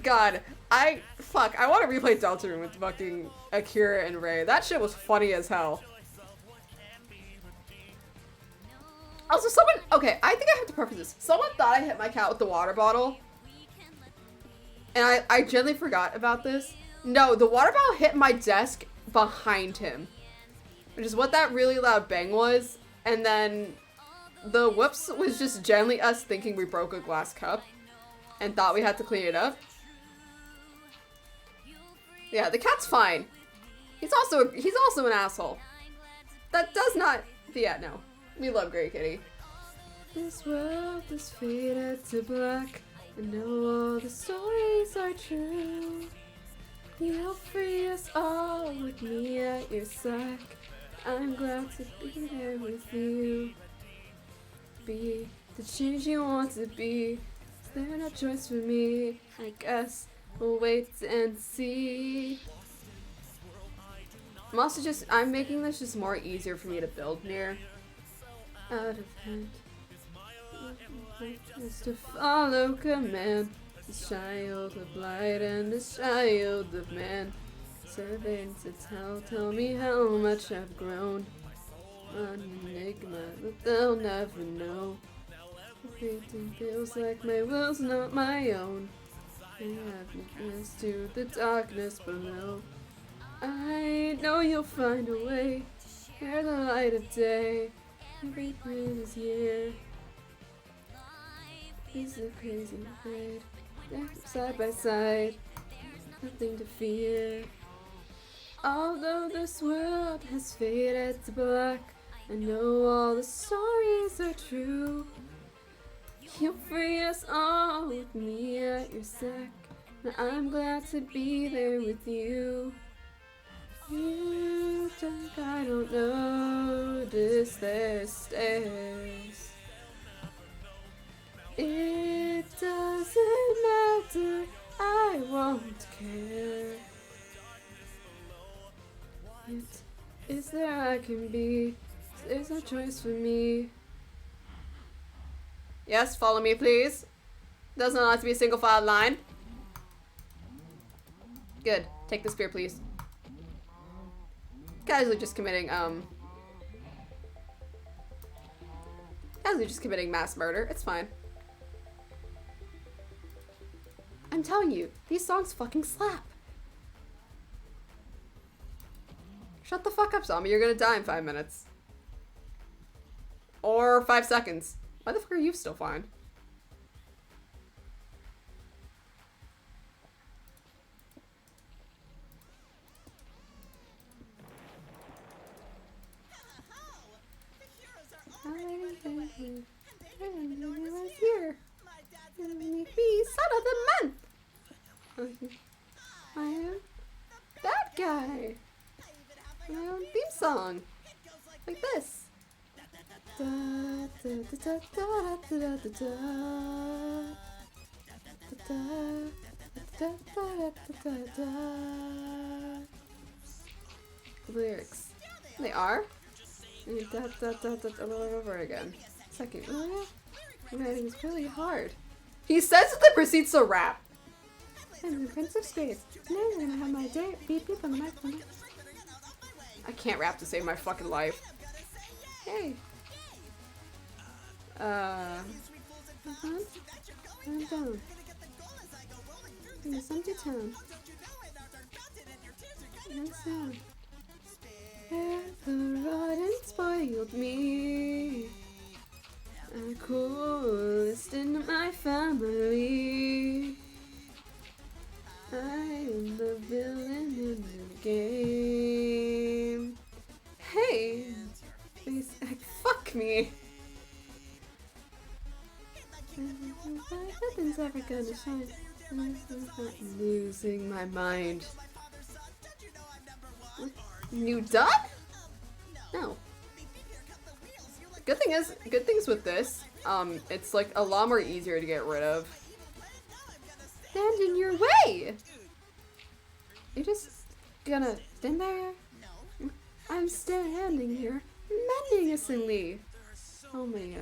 God, I want to replay Deltarune with fucking Akira and Ray. That shit was funny as hell. Also, someone, okay, I think I have to preface this. Someone thought I hit my cat with the water bottle. And I genuinely forgot about this. No, the water bottle hit my desk behind him. Which is what that really loud bang was. And then the whoops was just generally us thinking we broke a glass cup. And thought we had to clean it up. Yeah, the cat's fine. He's also an asshole. That does not, yeah, no. We love Grey Kitty. This world is faded to black. I know all the stories are true. You'll free us all with me at your side. I'm glad to be there with you. Be the change you want to be. Is there no choice for me? I guess we'll wait and see. I'm making this just more easier for me to build near. Out of hand. Is to follow command. The child of light and the child of man. Serving to tell me how much I've grown. An enigma that they'll never know. Everything feels like my will's not my own. I have witness to the darkness below. I know you'll find a way. Share the light of day. Everything is here. He's a crazy afraid. They're side by side. Nothing to fear. Although this world has faded to black, I know all the stories are true. You'll free us all with me at your sack. And I'm glad to be there with you. You think I don't notice there's stairs. It doesn't matter, I won't care. It is there I can be, there's no choice for me. Yes, follow me please. Doesn't have to be a single file line. Good, take the spear please. Casually just committing mass murder. It's fine. I'm telling you, these songs fucking slap. Shut the fuck up, zombie. You're gonna die in 5 minutes. Or 5 seconds. Why the fuck are you still fine? Here. Me, son of the month. I am that guy. My own theme song, like this. Lyrics. They are. Over again. Second. Writing is really hard. He says that the proceeds to rap. I'm the Prince of Spades. Today I'm gonna have my day. Beep beep on the microphone. I can't rap to save my fucking life. Hey. I'm down. In this empty town. Nice sound. The rotten spoiled me. I'm the coolest in my family. I am the villain in the game. Hey! Fuck me! Nothing's ever gonna shine. I'm losing my mind. New done? No. Good things with this. It's like a lot more easier to get rid of. Stand in your way! You're just gonna stand there? I'm standing here menacingly. So many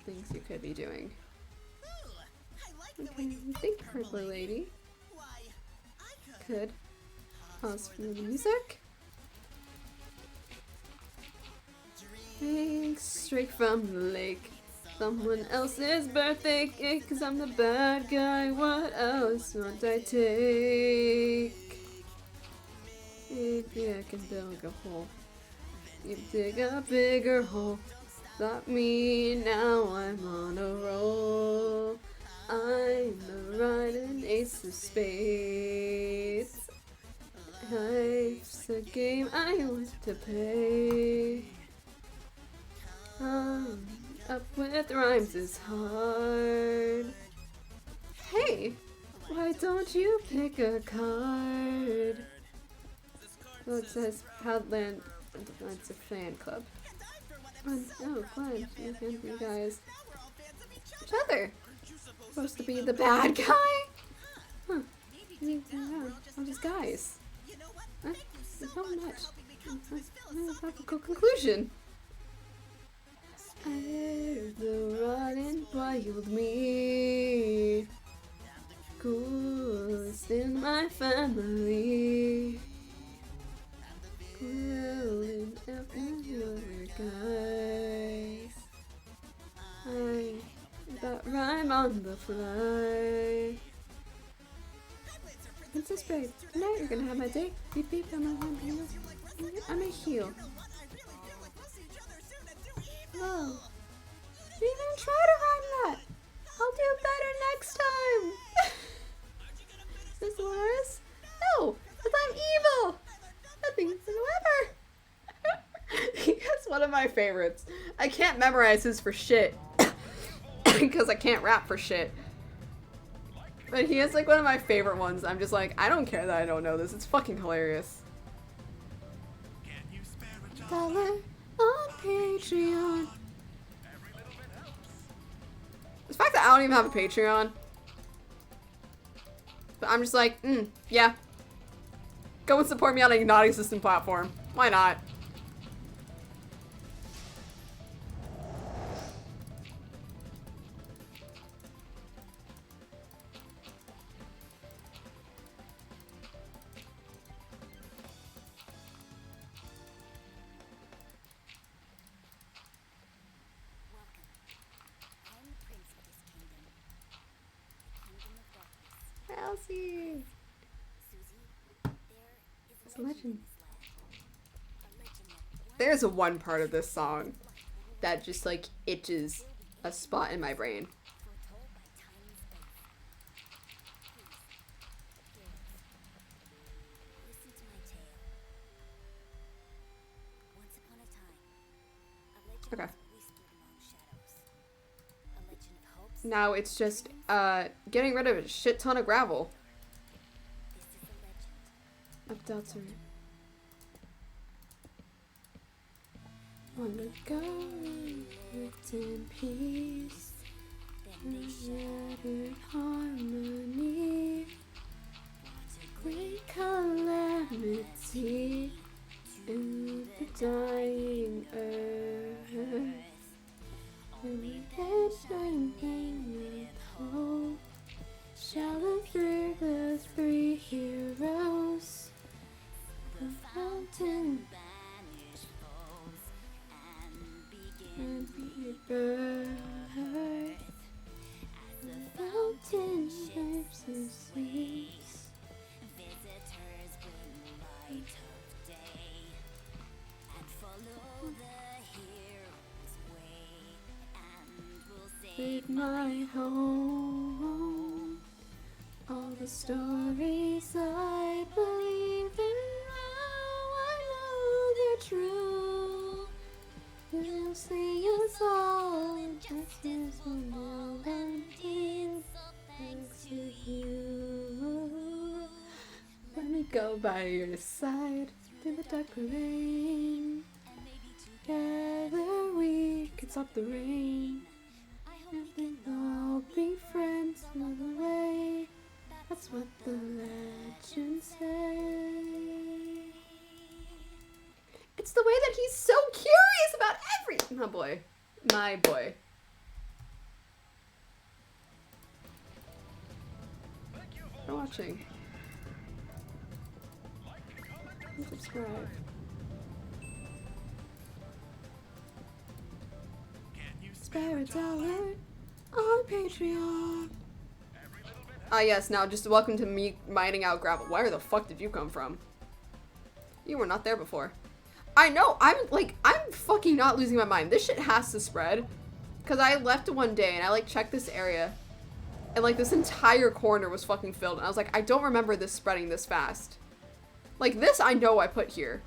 things you could be doing. Okay, think, purple lady. Could pause for the music. Drinks straight from the lake. Someone else's birthday cake, 'cause I'm the bad guy. What else would I take? Maybe I can dig a hole. You dig a bigger hole. Stop me now, I'm on a roll. I'm the riding ace of spades. Life's a game I want to play. Up with rhymes is hard. Hey, why don't you pick a card? Oh, it says Proudland That's a fan club. Oh, fun. You guys. Each other. Supposed to be the bad guy? Huh. Yeah, all these guys. Huh? Not much. That's a cool conclusion. I heard the running wild me. Coolest in my family. Rolling up the guys. I got rhyme on the fly. Princess Brave, tonight you're gonna have my day. Beep beep, I'm a heel. Whoa. You didn't even try to rhyme that. I'll do better next time. Is this Loris? No, because I'm evil. Nothing whatsoever. That's one of my favorites. I can't memorize his for shit. Because I can't rap for shit. But he is like one of my favorite ones. I'm just like, I don't care that I don't know this. It's fucking hilarious. Dollar on Patreon. The fact that I don't even have a Patreon. But I'm just like, yeah. Go and support me on a non-existent platform. Why not? Elsie! It's a legend. There's a one part of this song that just like itches a spot in my brain. Okay. Now it's just getting rid of a shit ton of gravel. Updates are wanna go live in peace, shattered harmony, great calamity in the dying earth. And we head shining with hope, shall live through the three heroes. The fountain and rebirth. The fountain shapes and sleeps. Visitors bring light of day and follow the hero's way, and will save my home. All the stories I believe in now, I know they're true. You'll see us all just as one and tears, thanks to you. Let me go by your side through the dark rain. Together we can stop the rain. And then I'll be friends all the way. That's what the legends say. It's the way that he's so curious about everything. Oh boy. My boy. For watching. And subscribe. Spare a dollar on Patreon. Ah yes, now just welcome to me mining out gravel. Where the fuck did you come from? You were not there before. I know, I'm fucking not losing my mind. This shit has to spread. Cause I left one day and I like checked this area. And like this entire corner was fucking filled. And I was like, I don't remember this spreading this fast. Like this I know I put here.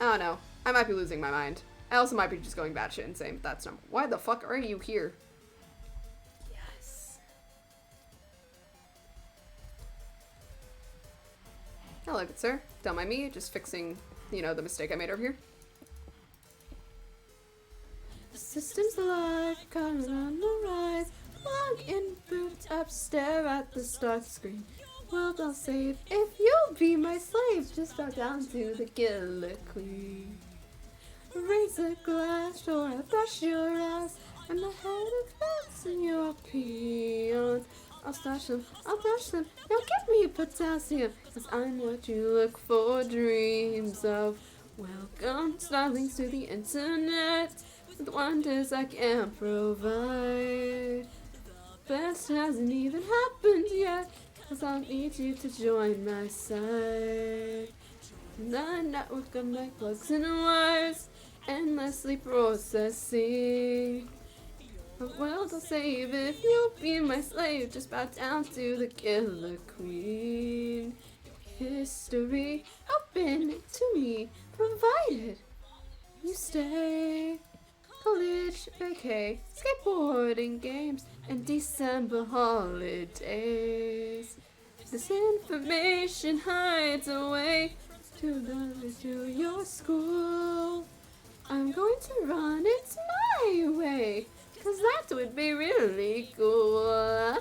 I don't know. I might be losing my mind. I also might be just going batshit insane, but that's not. Why the fuck are you here? Yes. Hello, good sir. Don't mind me, just fixing, you know, the mistake I made over here. The system's alive, coming on the rise. Log in, boot up, stare at the start screen. World I'll save if you'll be my slave. Just bow down to the killer queen. Raise a glass or I'll bash your ass. I'm the head of class and you're a peon. I'll stash them, I'll dash them. Now give me potassium, 'cause I'm what you look for dreams of. Welcome, starlings, to the internet. With wonders I can provide. Best hasn't even happened yet, 'cause I'll need you to join my side. The network of my plugs and wires, endlessly processing. A world I'll save if you'll be my slave. Just bow down to the killer queen. History open to me, provided you stay. College vacay, skateboarding games, and December holidays. This information hides away to your school. I'm going to run it my way, 'cause that would be really cool.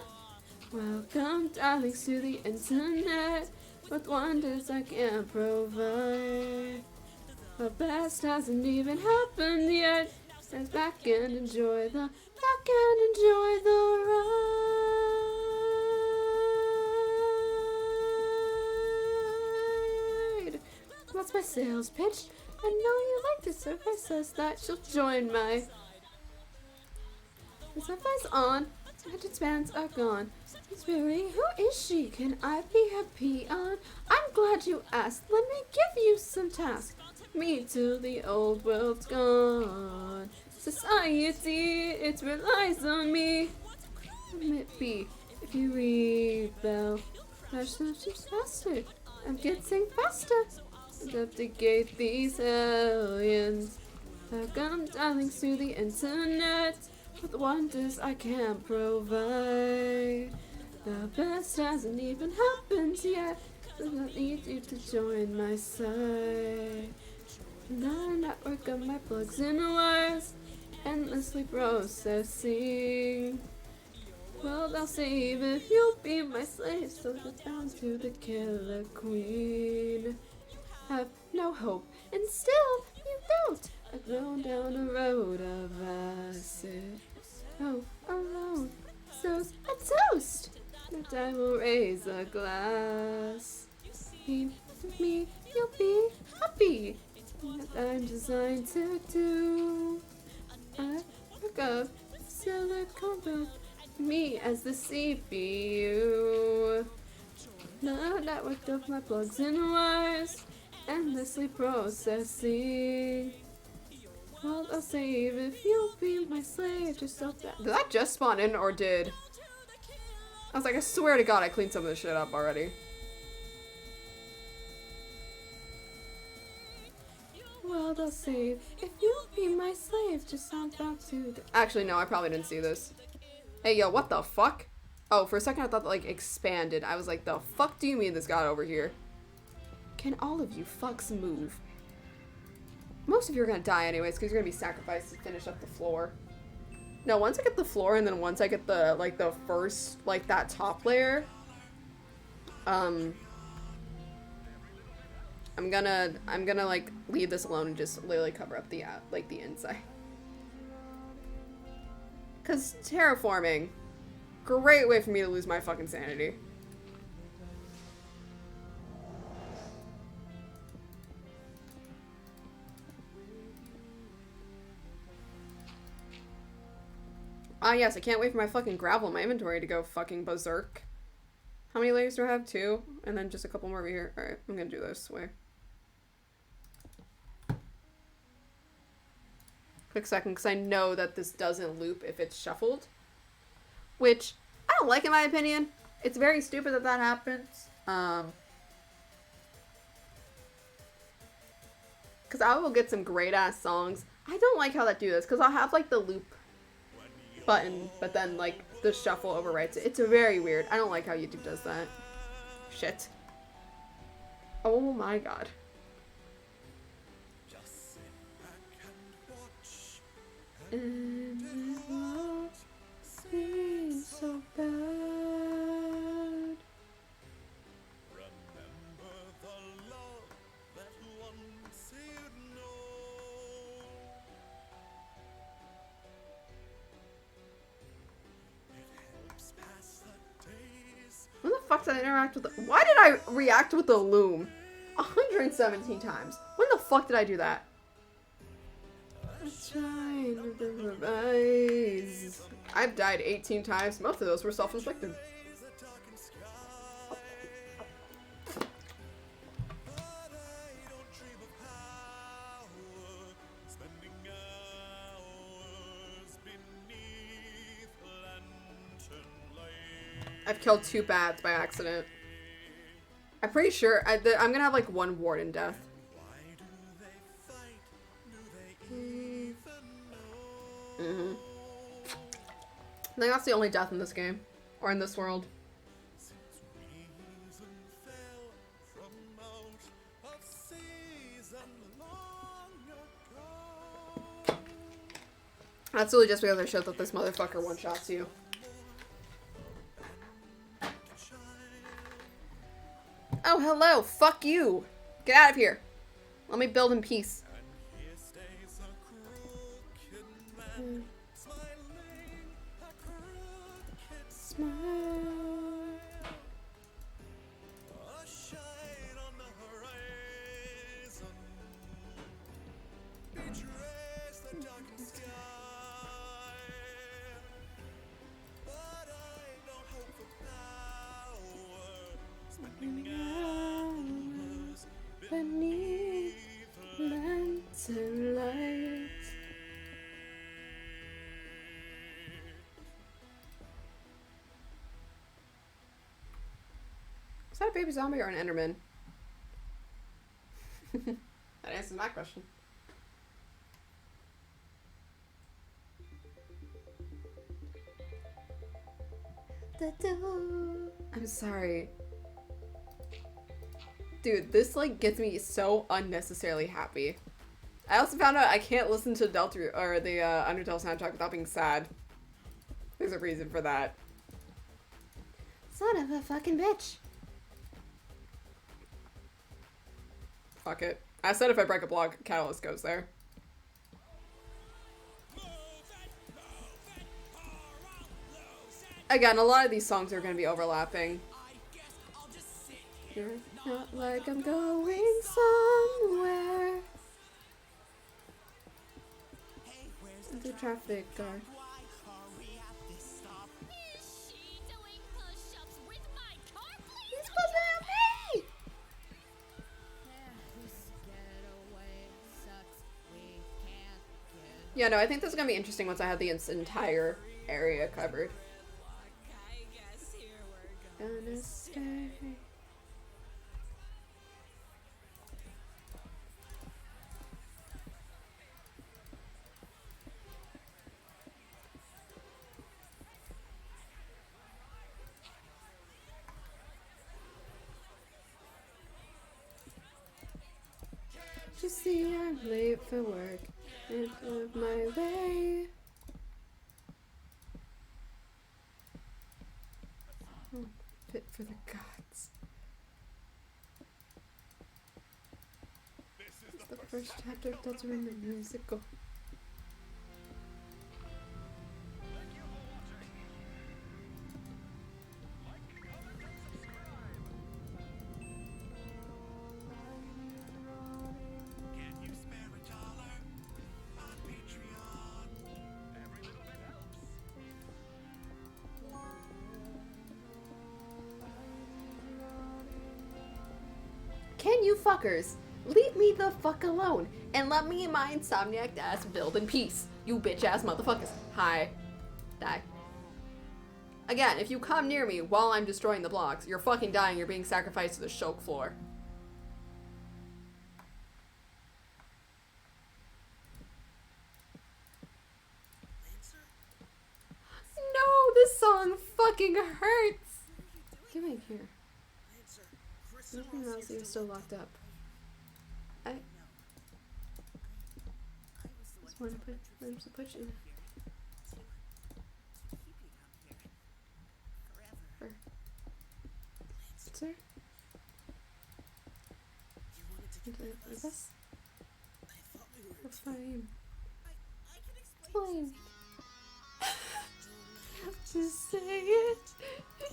Welcome, darlings, to the internet, with wonders I can provide. The best hasn't even happened yet. Stand back and enjoy the ride. That's my sales pitch. I know you like the surface says that she'll join my. The Wi-Fi's on, magic spans are gone. Spirit, who is she? Can I be her peon? I'm glad you asked. Let me give you some tasks. Me till the old world's gone. Society, it relies on me. Admit me if you rebel. Crash just faster. I'm getting faster. Investigate these aliens. Welcome, darlings, to the internet. With wonders I can provide. The best hasn't even happened yet. So I need you to join my side. The network of my plugs and wires, endlessly processing. World I'll save if you'll be my slave. So get down to the killer queen. Have no hope, and still you don't. I've gone down a road of acid. Oh, alone, so's a toast. That I will raise a glass. With me, you'll be happy. That I'm designed to do. I look up silicon boot. Me as the CPU. The network of my plugs and wires, endlessly processing. Well, I'll save if you'll be my slave. Just so that. Did that just spawn in or did? I was like, I swear to God, I cleaned some of this shit up already. Well, I'll save if you'll be my slave. Just so about to. Actually, no, I probably didn't see this. Hey, yo, what the fuck? Oh, for a second I thought that, like, expanded. I was like, the fuck do you mean this got over here? Can all of you fucks move? Most of you are gonna die anyways, because you're gonna be sacrificed to finish up the floor. No, once I get the floor, and then once I get the, like, the first, like, that top layer, I'm gonna, like, leave this alone and just literally cover up the, like, the inside. Because terraforming, great way for me to lose my fucking sanity. Ah, yes, I can't wait for my fucking gravel in my inventory to go fucking berserk. How many layers do I have? 2? And then just a couple more over here. Alright, I'm gonna do this way. Quick second, because I know that this doesn't loop if it's shuffled. Which, I don't like in my opinion. It's very stupid that that happens. Because I will get some great ass songs. I don't like how that do this, because I'll have like the loop button, but then like the shuffle overwrites it. It's very weird. I don't like how YouTube does that. Shit. Oh my god. And it won't seem so bad. Remember the love that once you'd know. It helps pass the days. When the fuck did I interact with the— Why did I react with the loom 117 times? When the fuck did I do that? I've died 18 times. Most of those were self-inflicted. I've killed 2 bats by accident. I'm pretty sure I'm gonna have like 1 warden death. Mm-hmm. I think that's the only death in this game. Or in this world. That's really just because I showed that this motherfucker one-shots you. Oh, hello! Fuck you! Get out of here! Let me build in peace. Smile. A shine on the horizon. Betrays the darkened sky. But I don't hope for power. Spending hours Beneath lantern lights. Is that a baby zombie or an Enderman? That answers my question. I'm sorry. Dude, this like gets me so unnecessarily happy. I also found out I can't listen to Delta or the Undertale soundtrack without being sad. There's a reason for that. Son of a fucking bitch. Fuck it. I said if I break a block, Catalyst goes there. Again, a lot of these songs are going to be overlapping. You're not like I'm going somewhere. The traffic guard. He's pushing me! Yeah, no, I think this is gonna be interesting once I have the entire area covered. Gonna stay. You see, I'm late for work and of my way. Oh, fit for the gods. It's the first chapter of Delta Rain the musical. Can you fuckers leave me the fuck alone and let me and my insomniac ass build in peace, you bitch ass motherfuckers. Hi. Die. Again, if you come near me while I'm destroying the blocks, you're fucking dying, you're being sacrificed to the Shulk floor. No, this song fucking hurts. Get in here. Nothing else, you're still locked up. I just want to put them to put you for sir. Is this? That's fine. Explain. Just say it.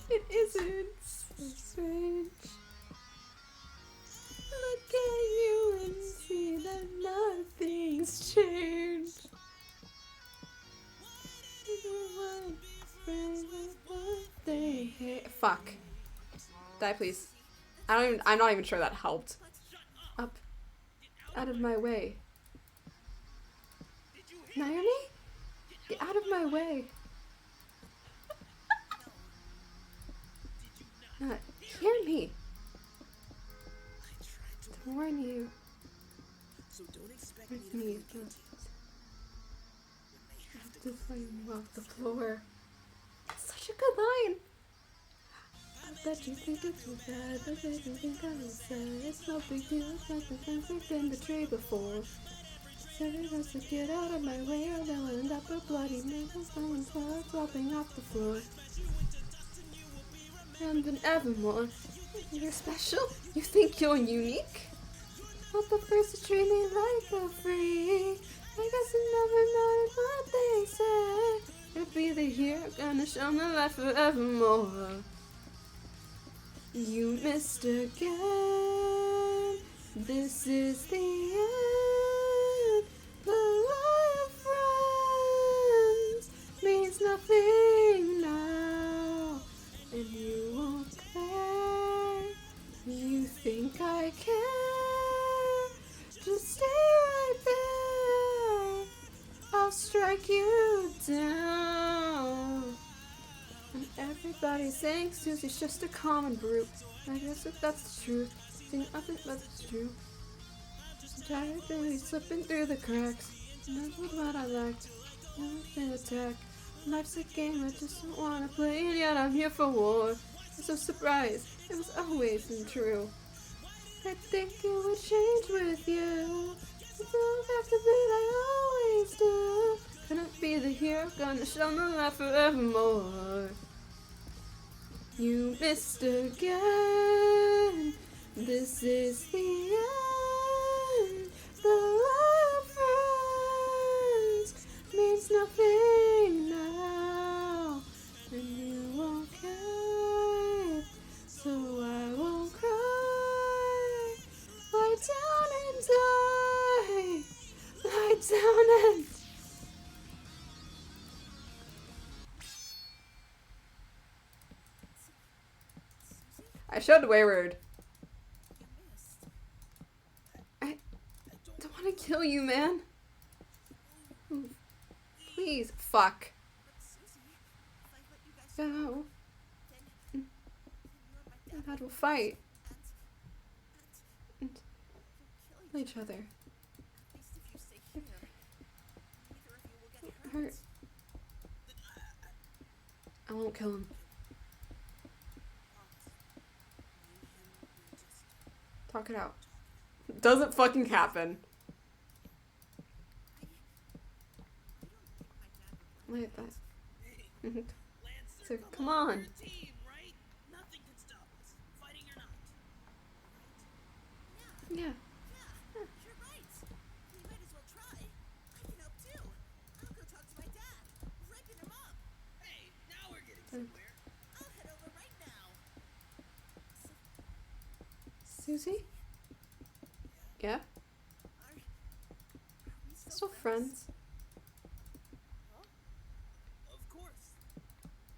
It isn't so strange. Look at you and see that nothing's changed. Fuck. Die, please. I'm not even sure that helped. Up. Out of my way. Naomi? Get out of my way. Hear me. To warn you. With me, but I have to find you off the floor. It's such a good line. I bet you think it's so bad, but then you think I was sad. It's no big deal, it's not the things I've been betrayed before. Said it has to get out of my way or they'll end up a bloody mess. Someone's blood dropping off the floor. And then evermore, you're special? You think you're unique? Not the first to treat me like a freak. I guess I never noticed what they said. You'll be the hero, gonna show my life forevermore. You missed again. This is the end. The life of friends means nothing now, and you won't care. You think I care? Just stay right there. I'll strike you down. And everybody's saying Susie's just a common brute. I guess if that's the truth, think nothing but it's true. I'm tired of really slipping through the cracks. And that's what I liked. Never been attacked. Life's a game I just don't wanna play, and yet I'm here for war. I'm so surprised. It was always been true. I think it would change with you. It's all back to bed I always do. Gonna be the hero, gonna show my life forevermore. You missed again. This is the end. The life friends means nothing now, and you won't care, so I won't cry. Lie down and die. Lie down and I showed Wayward. I don't want to kill you, man. Please. Fuck. No. How to fight. And kill each other. Hurt. I won't kill him. Talk it out. Doesn't fucking happen. Look at that. So, come on. Yeah. You're right. You might as well try. I can help too. I'll go talk to my dad. Ripping him up. Hey, now we're getting somewhere. I'll head over right now. Susie? Yeah? Are we Still friends? Huh? Of course.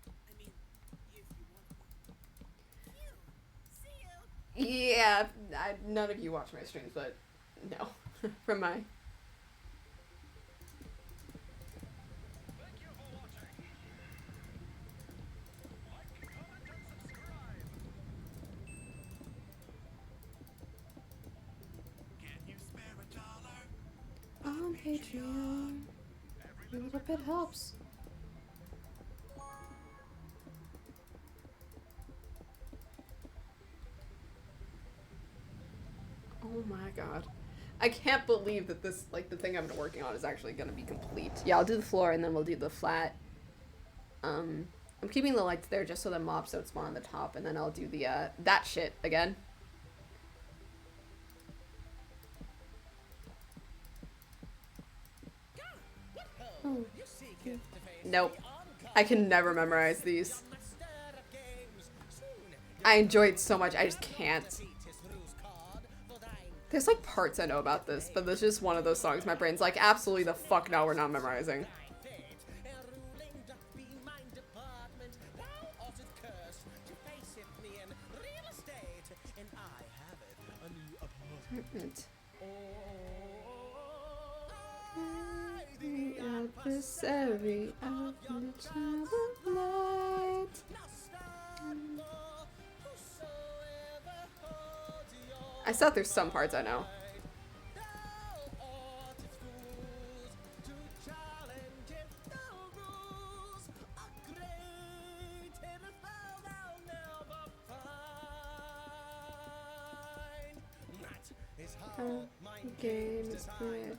I mean, if you want to. Phew. See you. Yeah, none of you watch my streams, but no. From my... Can you spare a dollar? On Patreon. A little bit helps. Oh my god. I can't believe that this, like, the thing I've been working on is actually gonna be complete. Yeah, I'll do the floor and then we'll do the flat. I'm keeping the lights there just so the mobs don't spawn on the top, and then I'll do the, that shit again. Oh. Nope. I can never memorize these. I enjoy it so much, I just can't. There's like parts I know about this, but this is just one of those songs my brain's like, absolutely the fuck no, we're not memorizing. Apartment. Adversary of the child of light. I thought there's some parts I know. Game is played.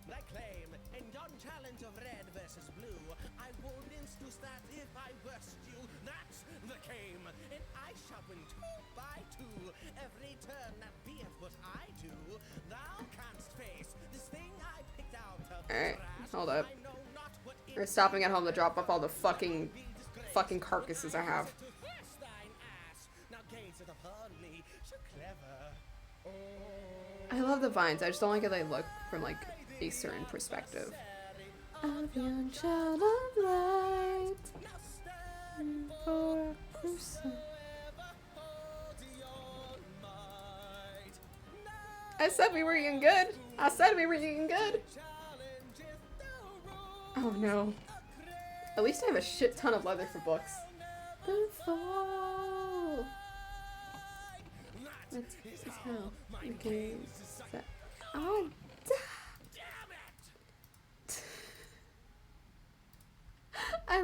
That claim and on challenge of red versus blue, I would introduce that if I versed you, that's the game, and I shall win 2 by 2 every turn that beeth what I do. Thou canst face this thing I picked out of the Alright, trash. hold up. I know not what it We're stopping at home to drop off all the fucking carcasses I have. to thrust thine ass. Now gaze it upon me, so clever. I love the vines, I just don't like how they look from like a certain perspective. Of young child of light. For a person. I said we were eating good. I said we were eating good. Oh no. At least I have a shit ton of leather for books. The fall. That's how the game is set. Oh, I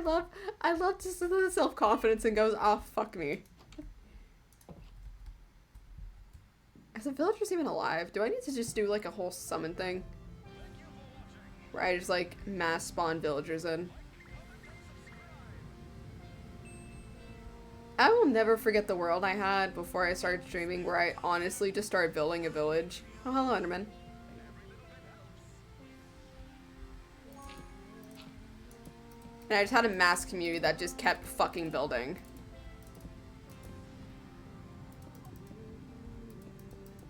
love just the self-confidence and goes, oh, fuck me. Is the villagers even alive? Do I need to just do like a whole summon thing? Where I just like mass spawn villagers in? I will never forget the world I had before I started streaming where I honestly just started building a village. Oh, hello, Enderman. And I just had a mass community that just kept fucking building.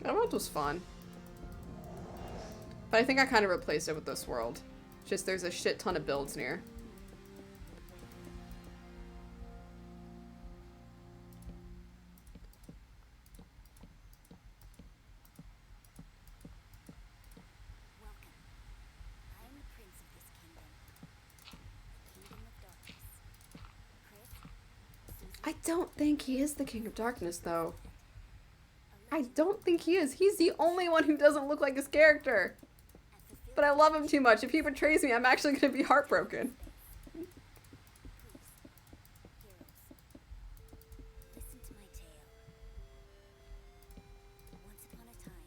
That world was fun. But I think I kind of replaced it with this world. Just there's a shit ton of builds near. I'm the prince of this kingdom. The kingdom of darkness. Chris, Susan, I don't think he is the King of Darkness, though. I don't think he is. He's the only one who doesn't look like his character. But I love him too much. If he betrays me, I'm actually going to be heartbroken. heroes. Listen to my tale. Once upon a time,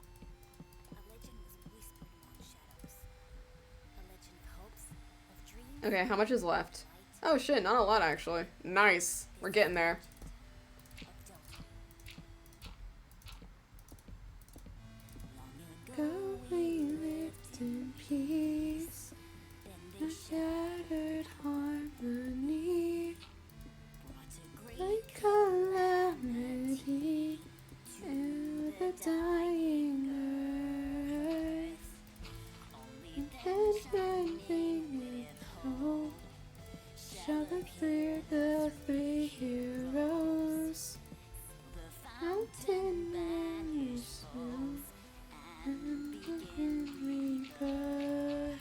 a legend was whispered among shadows. A legend of hopes, of dreams, Okay, how much is left? light, Oh shit, not a lot actually. Nice. We're getting there. of adulthood. Long ago, go we lived in peace. then A they shattered harmony. brought a great Like calamity to the dying earth. only And shining with hope shall appear the 3 heroes. the Mountain man yourself and begin rebirth.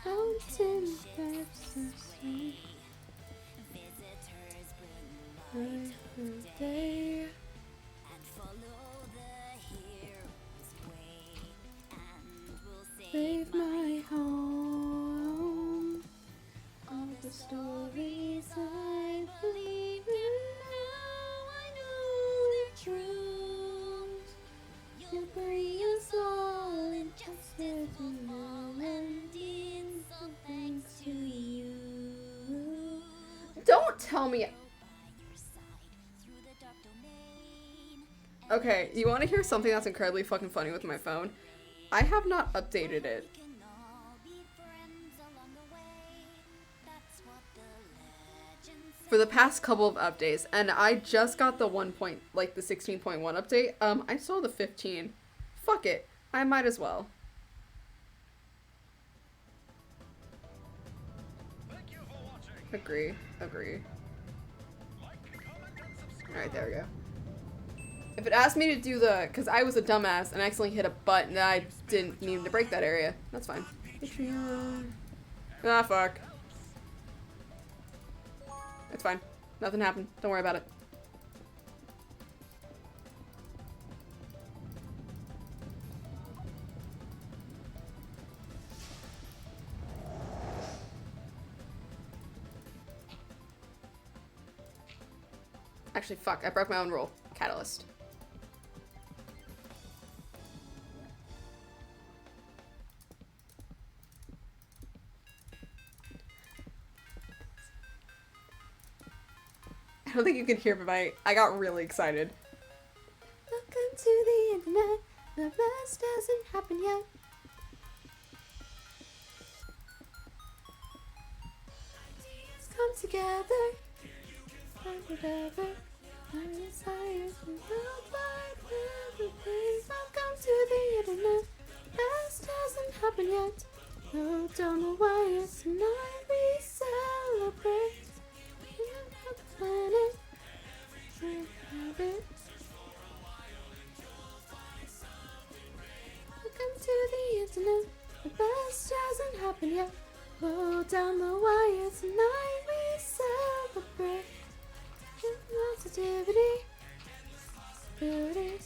Fountain depths of sea, visitors bring light of day. and follow the hero's way, and we'll Save my home. All the stories I believe in now, I know they're true. tell me. by your side through the dark domain. Okay, you want to hear something that's incredibly fucking funny with my phone? I have not updated it. We can all be friends along the way. That's what the legend For the past couple of updates, and I just got the the 16.1 update. I saw the 15. Fuck it. I might as well. Thank you for watching. Agree. Like, comment, and subscribe. Alright, there we go. If it asked me to do because I was a dumbass and accidentally hit a button that I didn't need to break that area, that's fine. Patreon. Ah, fuck. It's fine. Nothing happened. Don't worry about it. Actually, fuck. I broke my own rule. Catalyst. I don't think you can hear, but I got really excited. Welcome to the internet. The best hasn't happened yet. Ideas come together. Find whatever. Our desires and worldwide everything. Welcome to the internet. Best hasn't happened yet. Oh, don't know why it's tonight we celebrate. Planet, welcome to the internet. The best hasn't happened yet. Blow down the wire tonight. We celebrate positivity, beauties.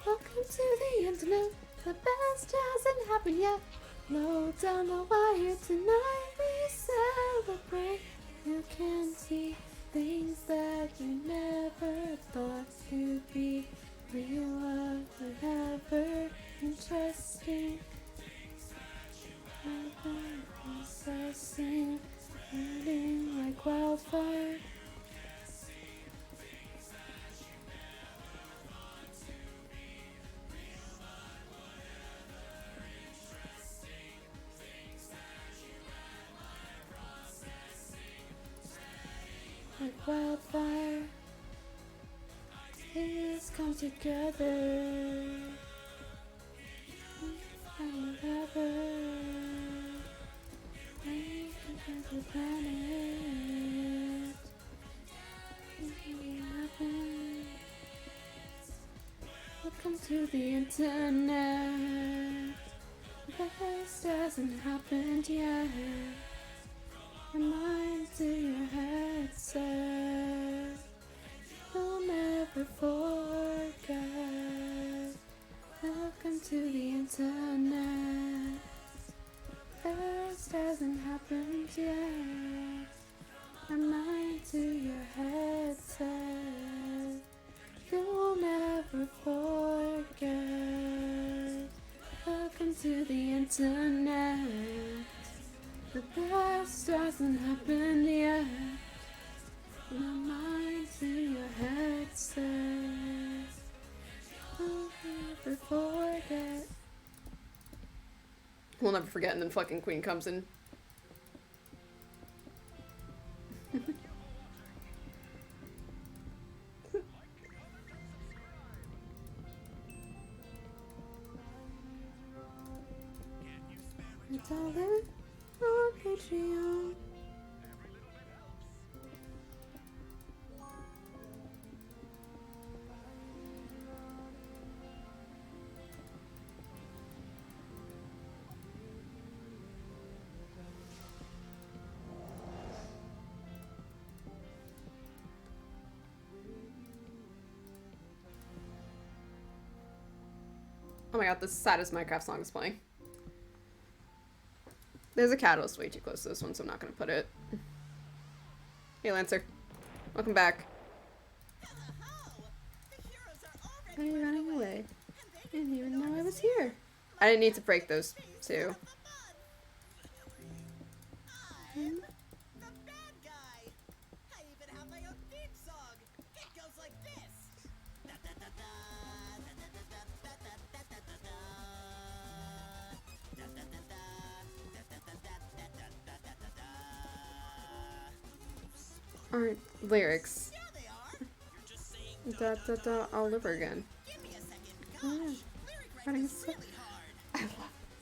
Welcome to the internet. The best hasn't happened yet. Blow down the wire tonight, we celebrate. You can see things that you never thought could be real or whatever. Interesting. Processing, burning like wildfire. Like wildfire, tears come together. And whatever, we can the planet. Welcome to the internet. The best hasn't happened yet. Your mind to your headset. You'll never forget. Welcome to the internet. Best hasn't happened yet. Your mind to your headset. You'll never forget. Welcome to the internet. The best hasn't happened yet. Your mind to your headset. We'll never forget. We'll never forget, and then fucking Queen comes in. It's all there on Patreon. Oh my god, the saddest Minecraft song is playing. There's a catalyst way too close to this one, so I'm not gonna put it. Hey, Lancer. Welcome back. Why are you running away? I didn't even know I was here. I didn't need to break those two. aren't lyrics. Da da da all over again. Oh, writing a song. I love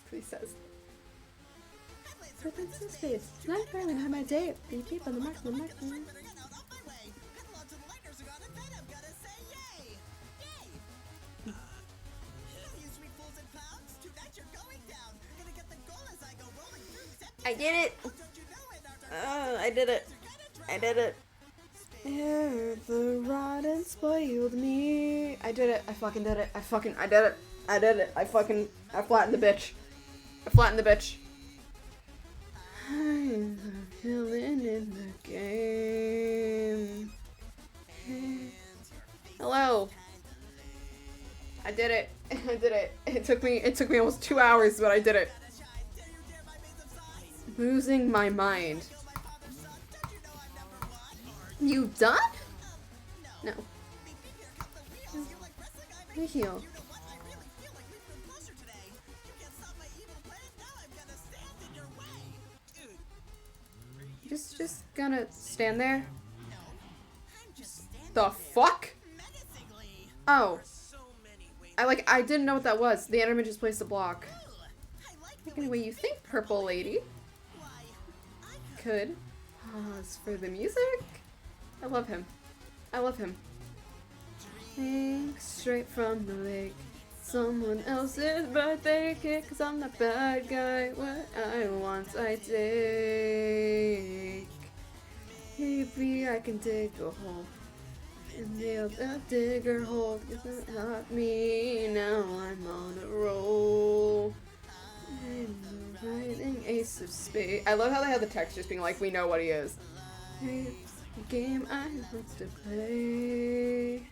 what he says. Not very have my day. Beep beep on the mark, I did it! Oh, I did it. I did it. Yeah, the rotten spoiled me. I did it. I fucking did it. I did it. I did it. I flattened the bitch. I flattened the bitch. I'm killing in the game. Hello. I did it. I did it. It took me almost 2 hours, but I did it. Losing my mind. You done? No. I heal. Just gonna stand there? The fuck? Oh. I didn't know what that was. The Enderman just placed a block. Anyway, you think, purple lady? Could pause for the music? I love him. I love him. Drink straight from the lake. Someone else's birthday cake, 'cause I'm the bad guy. What I want, I take. Maybe I can dig a hole and nail the digger hole, 'cause it's not me. Now I'm on a roll. I'm riding ace of spades. I love how they have the text just being like, we know what he is. Hey, the game I want to play.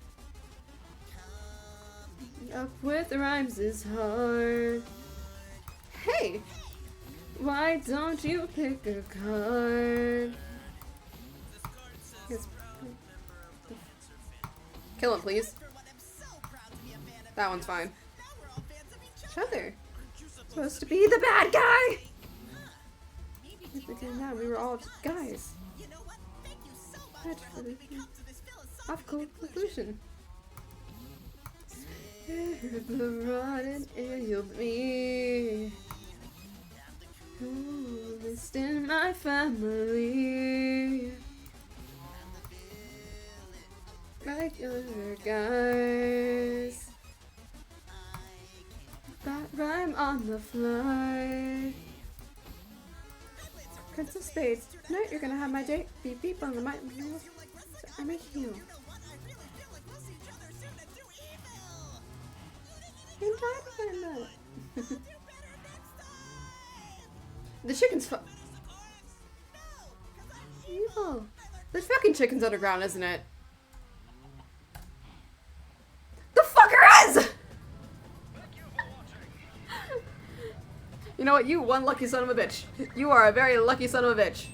Up with rhymes is hard. Hey! Why don't you pick a card? Kill him, please. That one's fine. Each other. Supposed to be the bad guy! Now we were all just guys. That's for the logical conclusion. The rotten ailed me. Oldest in my family. Like other guys. That rhyme on the fly. Prince of Spades. Tonight you're gonna have my date. Beep beep on the mic. I'm a heel. The chicken's evil. There's fucking chickens underground, isn't it? The fucker is! You know what? You one lucky son of a bitch. You are a very lucky son of a bitch.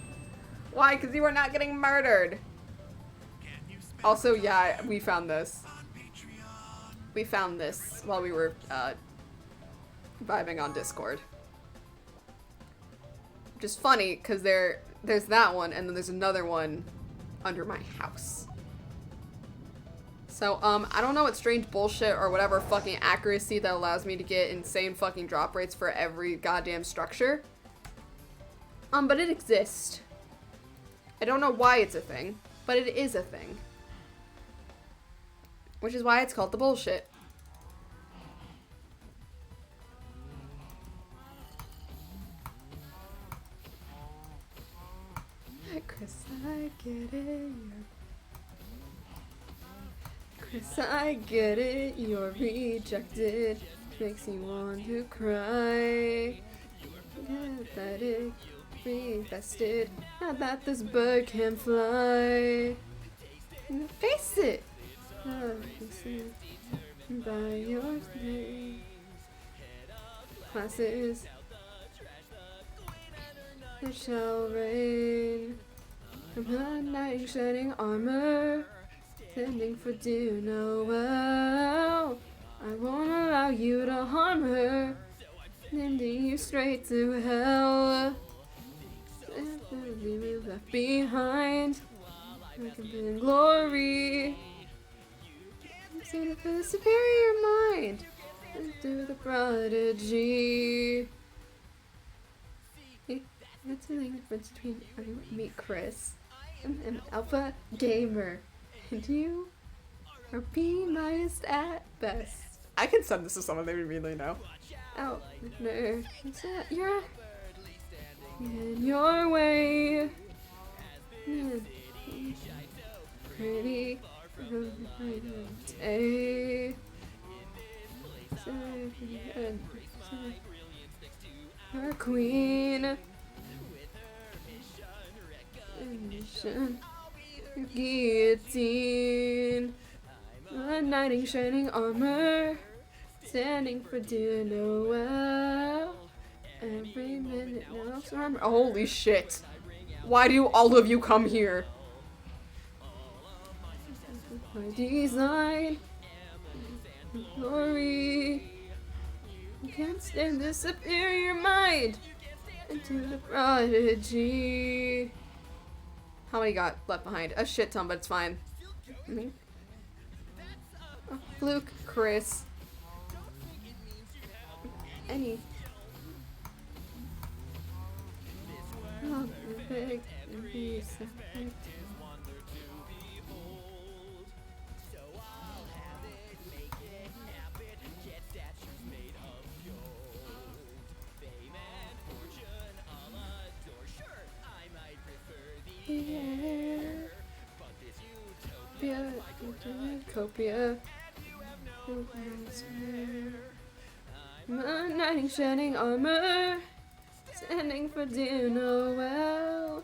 Why? Because you are not getting murdered. Also, yeah, we found this. We found this while we were vibing on Discord. Which is funny, because there's that one, and then there's another one under my house. So, I don't know what strange bullshit or whatever fucking accuracy that allows me to get insane fucking drop rates for every goddamn structure. But it exists. I don't know why it's a thing, but it is a thing. Which is why it's called the bullshit. Chris, I get it. Chris, I get it. You're rejected. Makes you want to cry. Pathetic, reinvested. Now that this bird can fly. Face it. By your name. Classes. It shall rain. From her knight in shining armor. Tending for dear Noel. I won't allow you to harm her. Sending you straight to hell. Leave me left behind. in glory. Sing for the superior mind. And do the prodigy. Hey, that's the difference between me, Chris. I'm an alpha gamer. And you are B- at best. I can send this to someone they would really know. Oh, no. It's not you're in your way. Pretty day. Her queen. Mission. Guillotine. A knight in shining armor. Standing for dear Noel. Every minute now. Armor. Holy shit. Why do all of you come here? My design. Glory. You can't stand this superior mind. Into the prodigy. How many got left behind? A shit ton, but it's fine. Mhm. Oh, Luke, Chris. Any. Oh, perfect. Be perfect. Yeah. Copia. My knight in shining armor. Standing for dear Noel.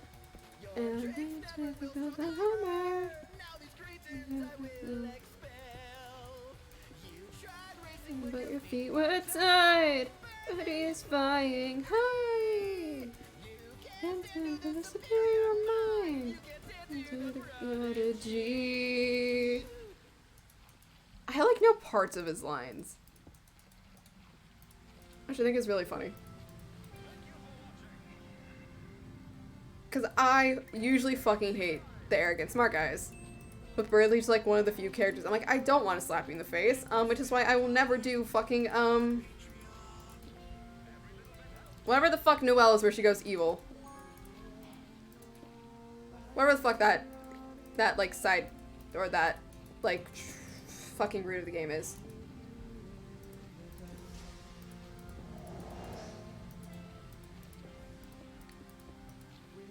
And the hammer. But your feet were tied. But he is flying high. Into the superior mind. Into the prodigy. I like know parts of his lines. Which I think is really funny. Because I usually fucking hate the arrogant smart guys. But Bradley's like one of the few characters I'm like, I don't want to slap you in the face. Which is why I will never do fucking, whatever the fuck Noelle is where she goes evil. Whatever the fuck that like side, or that like fucking root of the game is.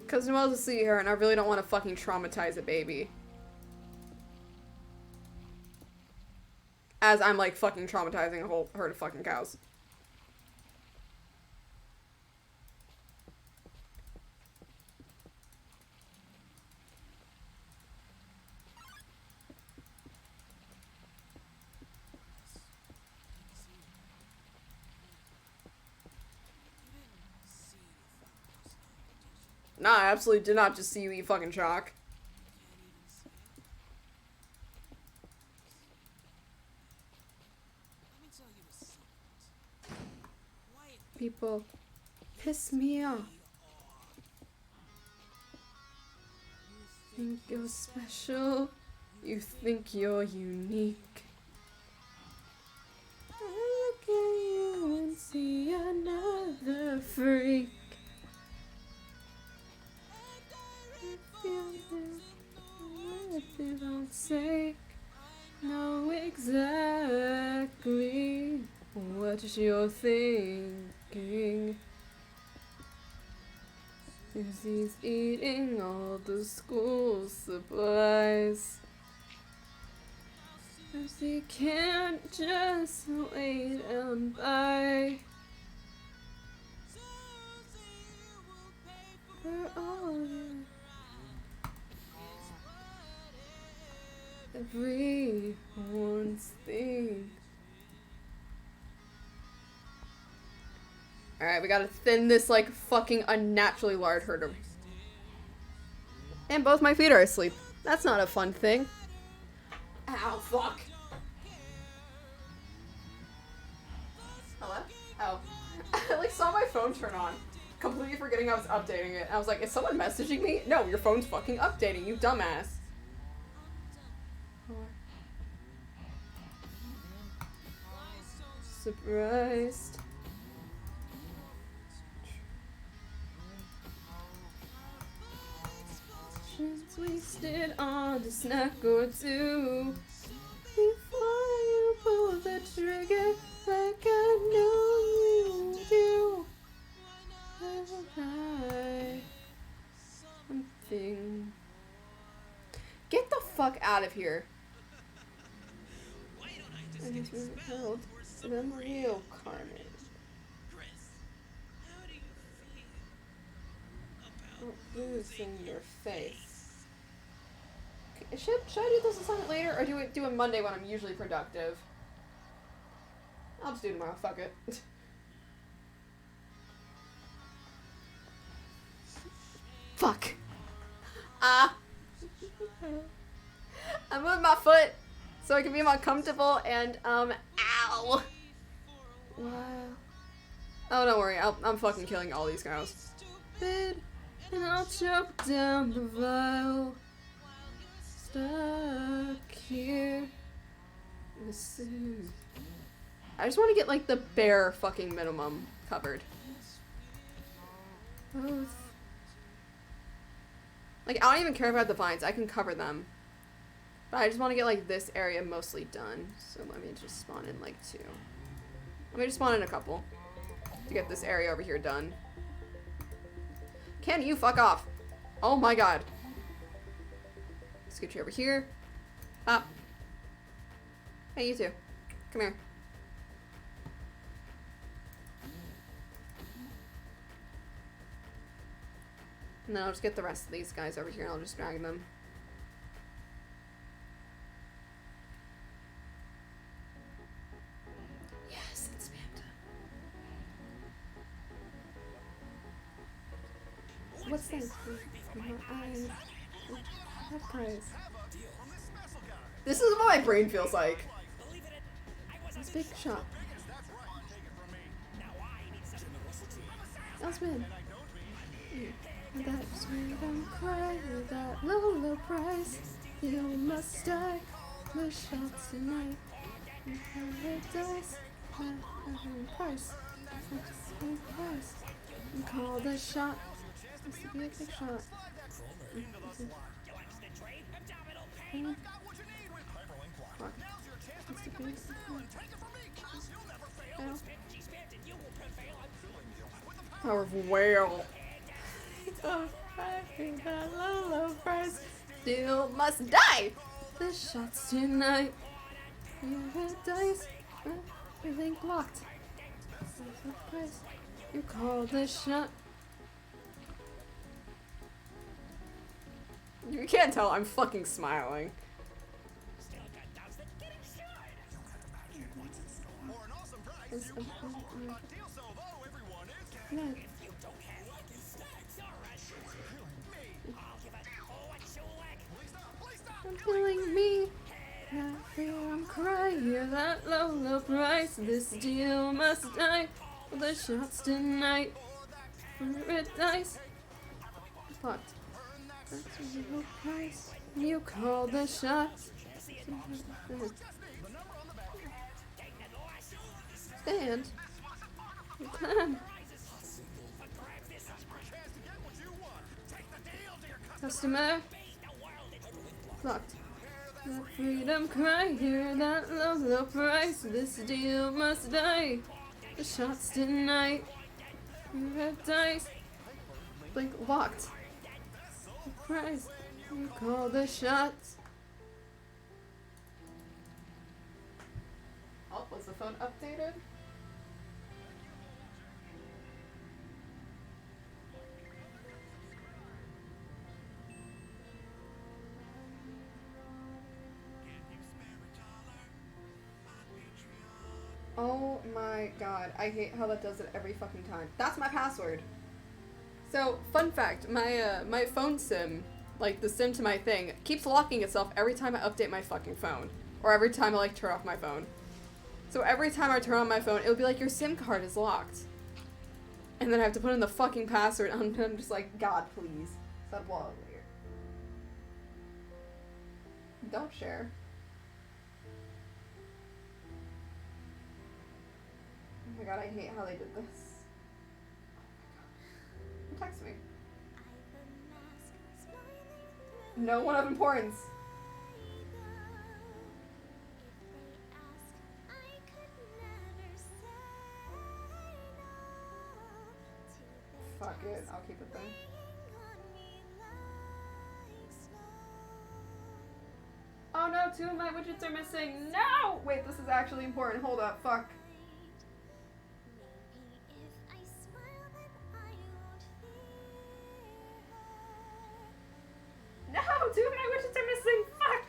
Because Noelle's a see her and I really don't want to fucking traumatize a baby. As I'm like fucking traumatizing a whole herd of fucking cows. Nah, I absolutely did not just see you eat fucking chalk. People piss me off. Think you're special. You think you're unique. I look at you and see another freak. For God's sake, know exactly what you're thinking. 'Cause he's eating all the school supplies. 'Cause he can't just wait and buy. For all your everyone's thing. Alright, we gotta thin this like fucking unnaturally large herd of... And both my feet are asleep. That's not a fun thing. Ow, fuck. Hello? Oh. I like saw my phone turn on. Completely forgetting I was updating it. I was like, is someone messaging me? No, your phone's fucking updating, you dumbass. surprised. Just wasted on a snack or two before you pull the trigger like I know you do. Something. Get the fuck out of here. I just really held them real Carmen. Losing your face. Okay, should I do this assignment later or do it Monday when I'm usually productive? I'll just do it tomorrow. Fuck it. Fuck. Ah. I moved my foot so I can be more comfortable and ow. Wow. Oh, don't worry. I'm fucking killing all these cows. Bid. And I'll choke down the vial. Stuck here. I just want to get like the bare fucking minimum covered. Both. Like, I don't even care about the vines. I can cover them. But I just want to get like this area mostly done. So let me just spawn in like 2. Let me just spawn in a couple to get this area over here done. Can you fuck off? Oh my god. Scoot you over here. Up. Hey, you two. Come here. And then I'll just get the rest of these guys over here and I'll just drag them. Yes, it's spammed. What's that? What price? This is what my brain feels like. It's big shot. Elspin. That's when I'm crying that low, low price. You must die. The shot tonight. Paradise. Price. Price. Call the shot. This to be a big shot. Fuck. This to be Power of whale. That low, low price. Still must die. The shots tonight. You had dice. Everything blocked. Price. You call the shot. You can't tell I'm fucking smiling. No. I'm killing me. I fear I'm crying. You're that low, low price. This deal must die. For the shots tonight. Red dice. Fucked. That's a low price. You call the shots. Stand. Climb. Customer. Blocked. The freedom cry, hear that low, low price. This deal must die. The shots tonight. Red dice. Blink locked. The price. You call the shots. Oh, was the phone updated? Oh my god, I hate how that does it every fucking time. That's my password. So, fun fact, my phone SIM, like the SIM to my thing, keeps locking itself every time I update my fucking phone. Or every time I like turn off my phone. So every time I turn on my phone, it'll be like, your SIM card is locked. And then I have to put in the fucking password, and I'm just like, God, please. Stop blowing weird. Don't share. my god, I hate how they did this. Who texted me? No one of importance. Fuck it, I'll keep it there. Oh no, 2 of my widgets are missing. No! Wait, this is actually important. Hold up, fuck. No, 2 of my widgets are missing. Fuck!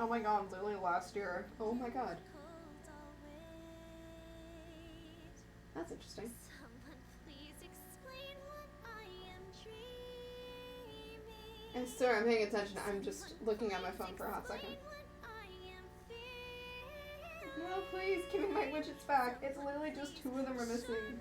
Oh my god, literally last year. Oh my god. That's interesting. And sir, I'm paying attention. I'm just looking at my phone for a hot second. No, please, give me my widgets back. It's literally just 2 of them are missing.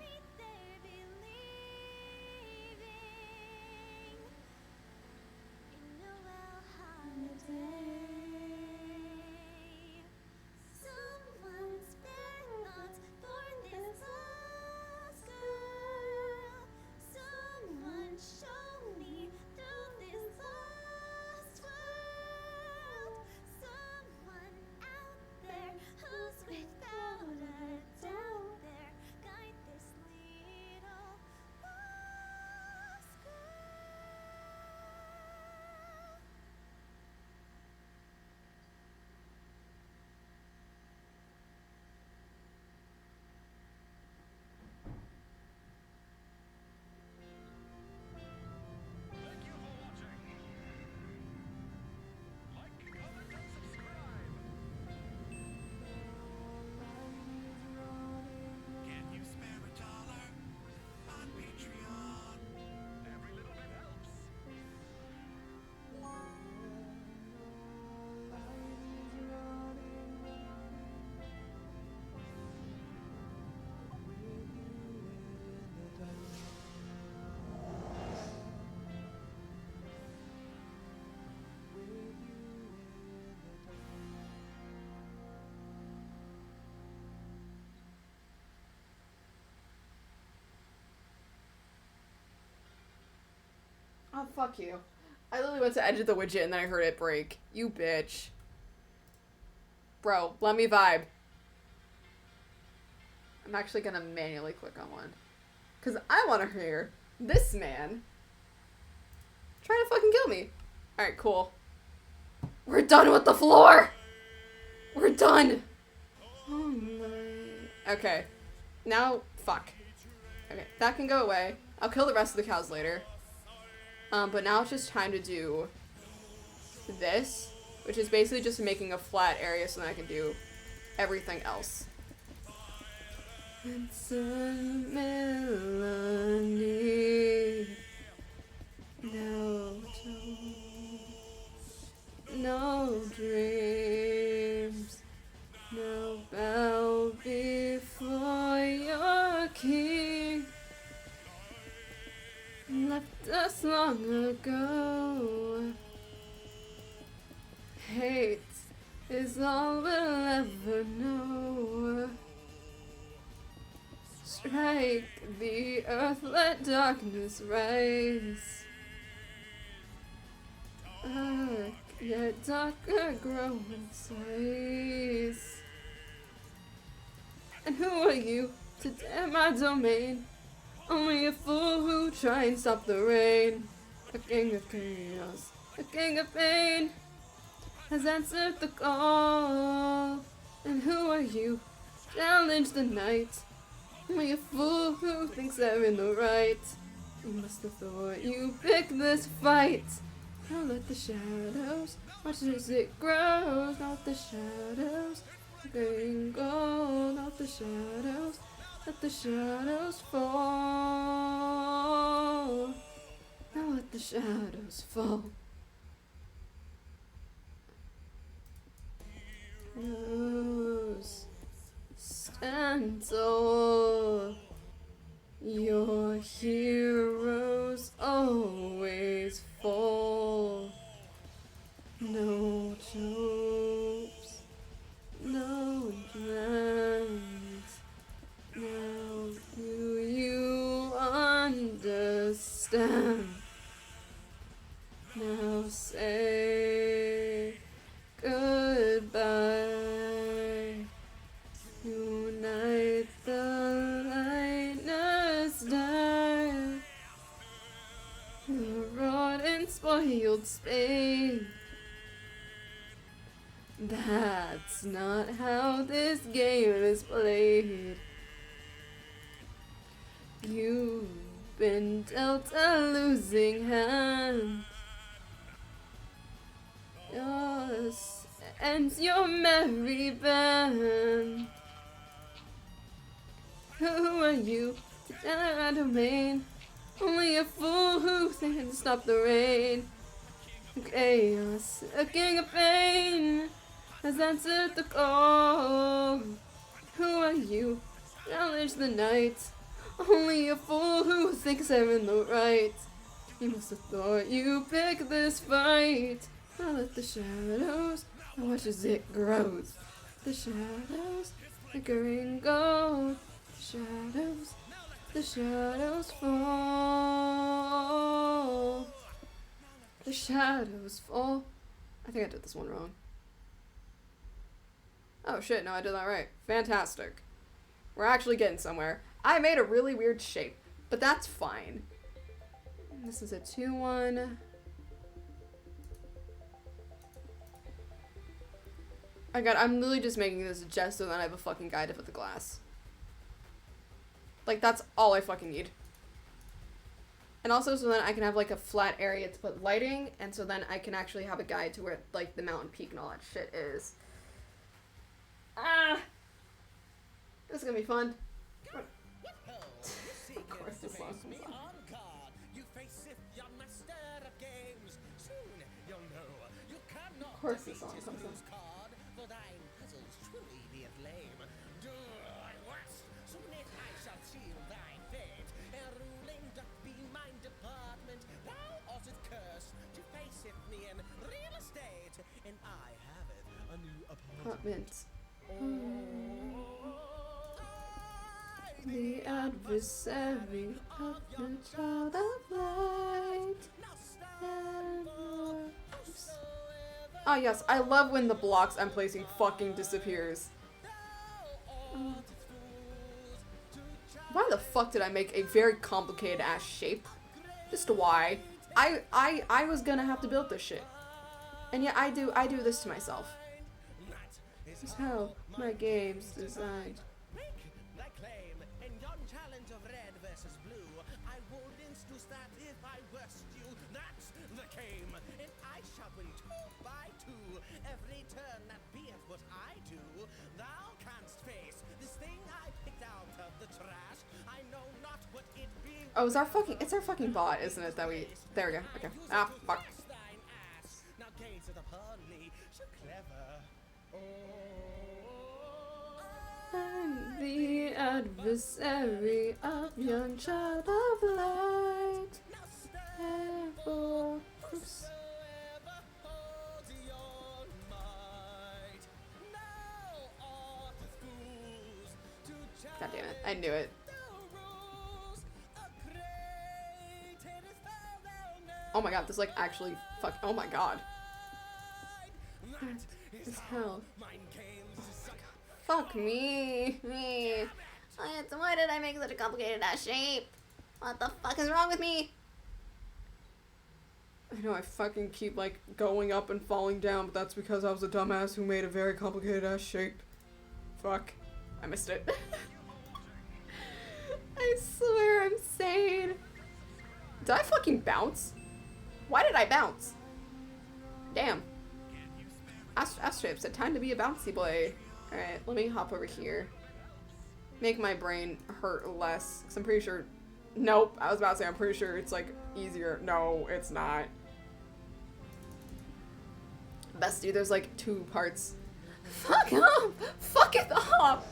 Thank you for watching. Like, comment, and subscribe. Can you spare $1 on Patreon? Every little bit helps. Oh, fuck you. I literally went to edit the widget and then I heard it break. You bitch. Bro, let me vibe. I'm actually gonna manually click on one. Because I want to hear this man try to fucking kill me. Alright, cool. We're done with the floor! We're done! Oh my. Okay. Now, fuck. Okay, that can go away. I'll kill the rest of the cows later. But now it's just time to do this, which is basically just making a flat area so that I can do everything else. It's a melody. No dreams. No bow before your king. Left us long ago. Hate is all we'll ever know. Strike the earth, let darkness rise. Dark, yet darker grow in size. And who are you to dare my domain? Only a fool who try and stop the rain. A king of chaos, a king of pain, has answered the call. And who are you? Challenge the night. Only a fool who thinks they're in the right. You must have thought you picked this fight. Now let the shadows watch as it grows. Not the shadows green gold. Not the shadows. Let the shadows fall. Now let the shadows fall. Heroes, stand tall. Your heroes always fall. No tropes, no plans. Now do you understand? Now say goodbye. Unite the lightness die. The wrought and spoiled Spain. That's not how this game is played. You've been dealt a losing hand. Yours ends your merry band. Who are you to enter our domain? Only a fool who can stop the rain. Chaos, a king of pain, has answered the call. Who are you? Challenge the night. Only a fool who thinks they're in the right. You must have thought you picked this fight. Now let the shadows watch as it grows. The shadows flickering gold. The shadows fall. The shadows fall. I think I did this one wrong. Oh shit, no, I did that right. Fantastic. We're actually getting somewhere. I made a really weird shape, but that's fine. This is a 2-1. Oh god, I'm literally just making this just so that I have a fucking guide to put the glass. Like, that's all I fucking need. And also so then I can have, like, a flat area to put lighting, and so then I can actually have a guide to where, like, the mountain peak and all that shit is. Ah! This is gonna be fun. Of course this song comes on. Of course this song comes on. Apartment. The adversary of the child of light. Ah yes, I love when the blocks I'm placing fucking disappears. Why the fuck did I make a very complicated ass shape? Just why? I was gonna have to build this shit. And yet I do this to myself. This is how my game's designed. Oh, it's our fucking bot, isn't it? That we, there we go. Okay. Ah, fuck. I'm the adversary of young child of light. Therefore, God damn it! I knew it. Oh my god, this like actually fuck. Oh my god. That is hell. Oh my god. Fuck me. Me. Why did I make such a complicated ass shape? What the fuck is wrong with me? I know I fucking keep like going up and falling down, but that's because I was a dumbass who made a very complicated ass shape. Fuck. I missed it. I swear I'm sane. Did I fucking bounce? Why did I bounce? Damn. Astrip said time to be a bouncy boy. Alright, let me hop over here. Make my brain hurt less. Cause I'm pretty sure. Nope, I was about to say I'm pretty sure it's like easier. No, it's not. Bestie, there's like 2 parts. Fuck off! Fuck it off!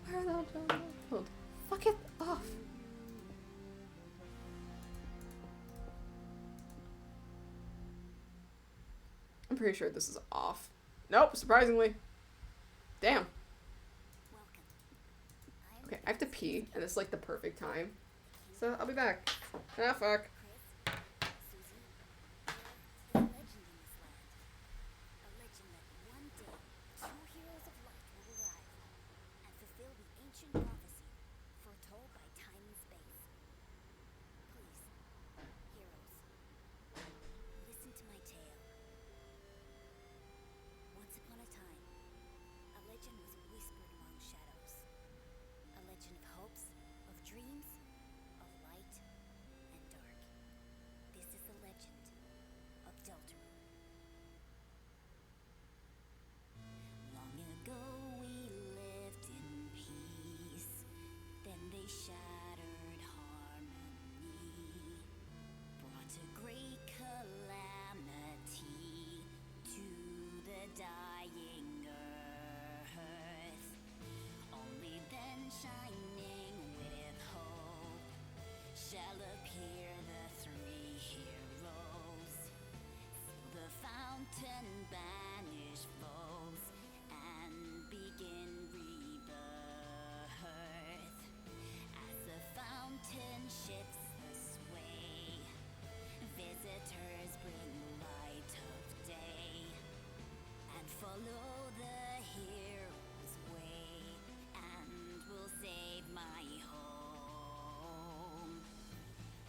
Where are the fuck it off. I'm pretty sure this is off. Nope, surprisingly. Damn. Welcome. Okay, I have to pee, and this is like the perfect time. So I'll be back. Ah, fuck. Susie, you're a legend in this land. A legend that one day true heroes of light will arrive and fulfill the ancient prophecy foretold by time and space. Please, heroes, listen to my tale. Once upon a time, a legend was whispered among shadows. A legend of hopes, of dreams, of light and dark. This is the legend of Deltarune. Long ago we lived in peace. Then they shattered harmony, brought a great calamity to the dying earth. Only then, shining with hope, shall appear the 3 heroes. Seal the fountain, banish foes, and begin rebirth. As the fountain shifts the sway, visitors bring light of day, and follow the hero's way, and will save my home.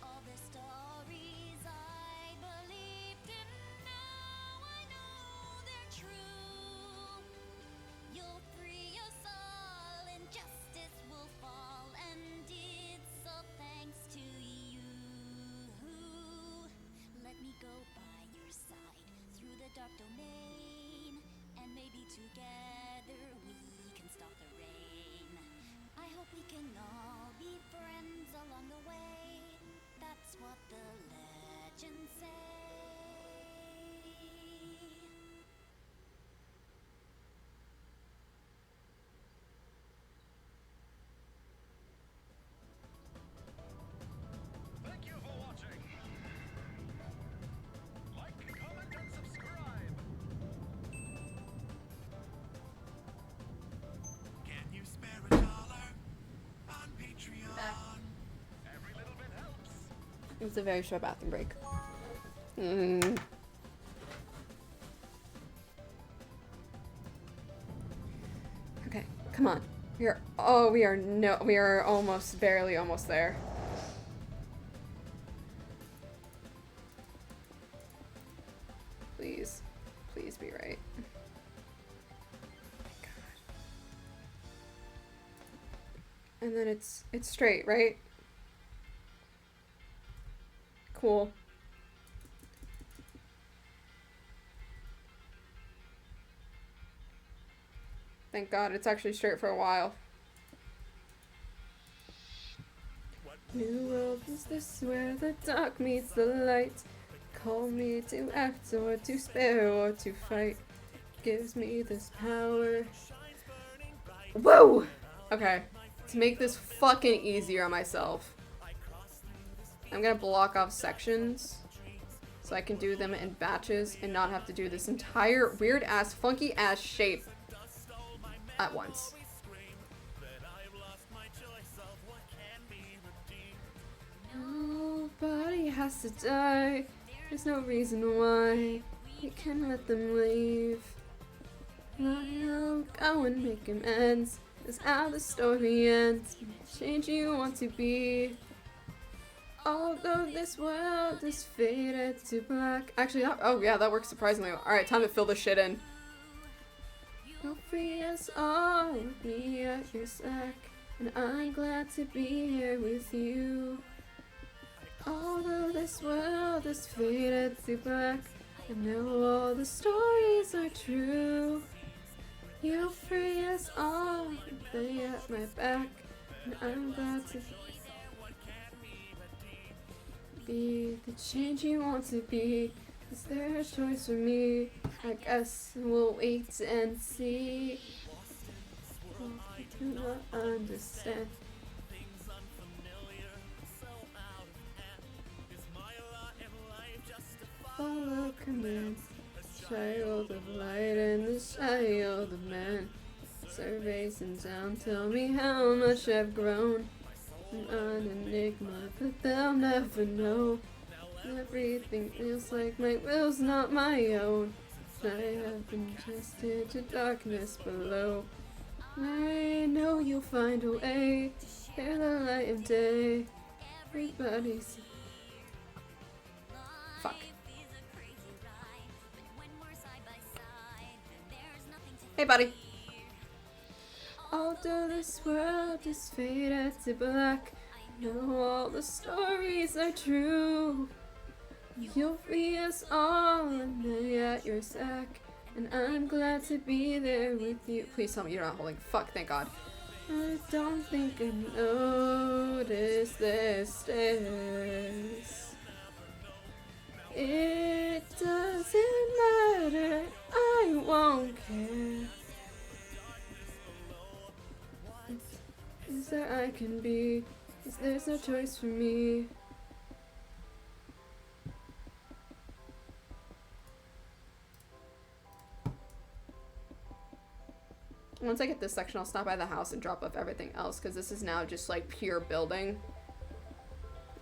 All the stories I believed in, now I know they're true. You'll free us all, and justice will fall, and it's so thanks to you. Let me go by your side through the dark domain, and maybe together we can stop the rain. I hope we can all be friends along the way. That's what the legends say. Thank you for watching. Like, comment, and subscribe. Can you spare $1 on Patreon? Every little bit helps. It was a very short bathroom break. Okay, come on. We are almost, barely almost there. Please. Please be right. God. And then it's straight, right? Cool. Thank God it's actually straight for a while. New world is this where the dark meets the light. Call me to act or to spare or to fight. Gives me this power. Whoa! Okay. To make this fucking easier on myself, I'm gonna block off sections so I can do them in batches and not have to do this entire weird ass, funky ass shape at once. Nobody has to die. There's no reason why we can let them leave. I'll go and make amends. That's how the story ends. Change you want to be. Although this world is faded to black. Actually, oh yeah, that works surprisingly well. Alright, time to fill this shit in. You'll free us all with me at your sack. And I'm glad to be here with you. Although this world is faded to black, I know all the stories are true. You'll free us all and lay at my back, and I'm glad to be the change you want to be. Is there a choice for me? I guess we'll wait and see. I do not understand. Follow commands. Child of light and the child of man. Surveys in town tell me how much I've grown. An enigma, but they'll never know. Everything feels like my will's not my own. I have been tested to darkness below. I know you'll find a way. Share the light of day. Everybody's. Fuck. Hey, buddy. Although this world is faded to black, I know all the stories are true. You'll free us all and lay at your sack, and I'm glad to be there with you. Please tell me you're not holding. Fuck, thank God. I don't think I noticed their stairs. It doesn't matter, I won't care. Is there I can be, 'cause there's no choice for me. Once I get this section, I'll stop by the house and drop off everything else, because this is now just like pure building.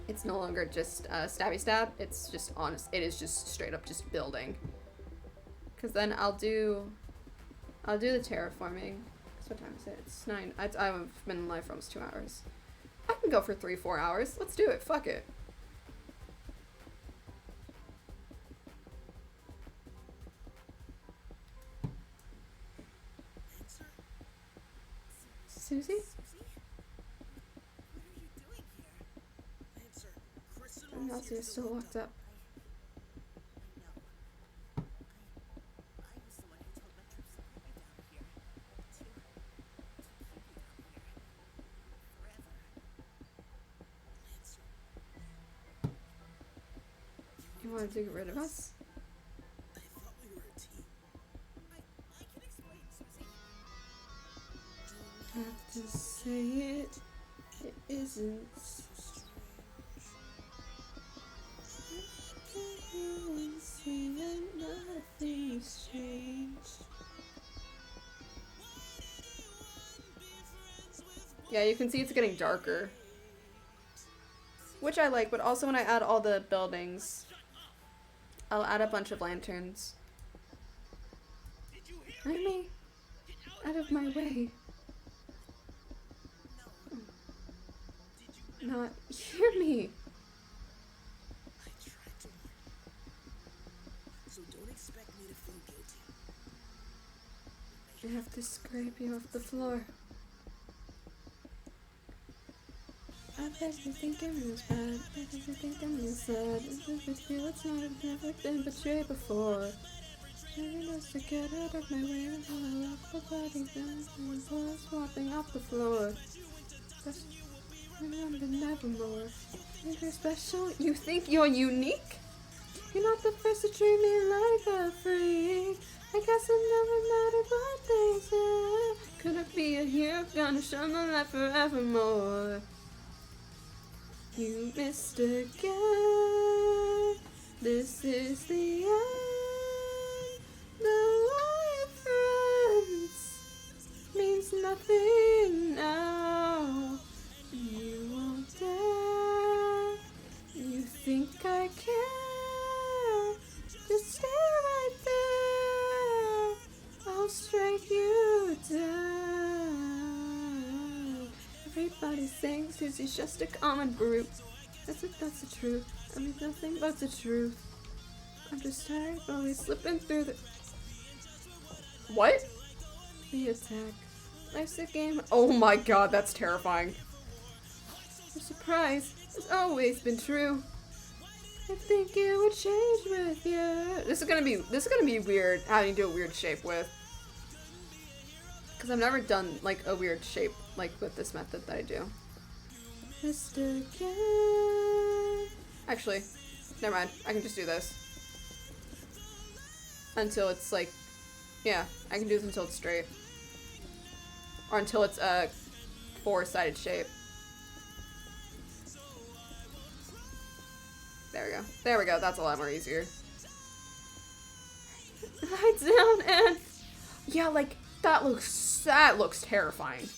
It's no longer just stabby stab, it's just honest, it is just straight up just building. Because then I'll do the terraforming. What time is it? It's 9. I've been live for almost 2 hours. I can go for 3-4 hours. Let's do it. Fuck it. Susie? I'm not you're still locked up. You wanted to get rid of us? I thought we were a team. I can explain, Susie. Have to say it. It isn't. I can't say that nothing's changed. Yeah, you can see it's getting darker. Which I like, but also when I add all the buildings, I'll add a bunch of lanterns. Remy, out of my way. Not hear me. I tried to warn you. So don't expect me to feel guilty. I have to scrape you off the floor. I bet you think I'm as bad. I bet you think I'm as sad. I bet you it's not. I've never been betrayed before. Maybe just to get out of my way. I love the body then. I was walking off the floor. Remember nevermore. If you're special, you think you're unique? You're not the first to treat me like a freak. I guess it never mattered what they said. Could I be a hero gonna shine my light forevermore? You missed again. This is the end. The life friends means nothing now. You won't dare. You think I care? Just stay right there. I'll straighten Everybody sings, Susie's just a common brute. That's the truth. I mean, nothing but the truth. I'm just tired, always slipping through What? the attack. Life's a game. Oh my god, that's terrifying. The surprise has always been true. I think it would change with you. This is gonna be weird having to do a weird shape with. Cause I've never done like a weird shape like with this method that I do. Just again. Actually, never mind. I can just do this. Until it's like, yeah, I can do this until it's straight. Or until it's a four-sided shape. There we go. There we go. That's a lot more easier. Lights down and Yeah, like, that looks terrifying.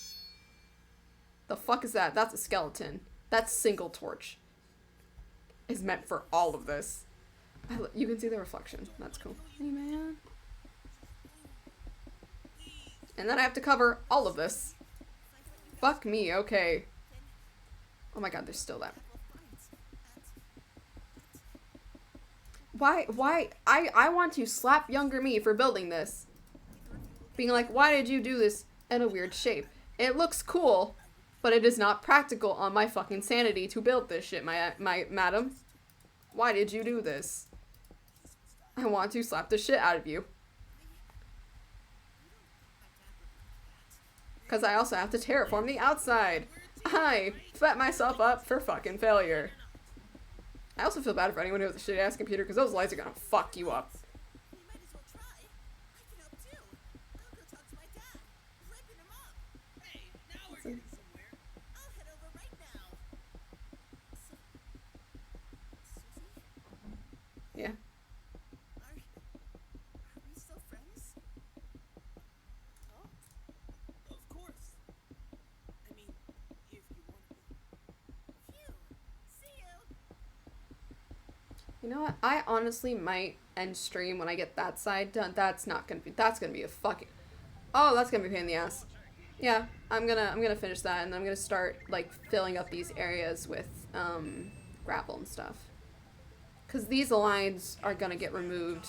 The fuck is that? That's a skeleton. That's single torch. Is meant for all of this. You can see the reflection. That's cool. hey man. And then I have to cover all of this. Fuck me, okay. Oh my god, there's still that. Why? I want to slap younger me for building this. Being like, why did you do this in a weird shape? It looks cool, but it is not practical on my fucking sanity to build this shit, my madam. Why did you do this? I want to slap the shit out of you. Because I also have to terraform the outside. I set myself up for fucking failure. I also feel bad for anyone who has a shitty ass computer because those lights are gonna fuck you up. You might as well try. I can help too. I'll go talk to my dad. Ripping him up. Hey, now we're getting somewhere. I'll head over right now. Susie? Yeah. Are we still friends? Oh? Of course. I mean, if you want to be. Phew. See you. You know what? I honestly might end stream when I get that side done. That's gonna be a fucking... Oh, that's gonna be a pain in the ass. Yeah, I'm gonna finish that and I'm gonna start, like, filling up these areas with, gravel and stuff. Because these lines are gonna get removed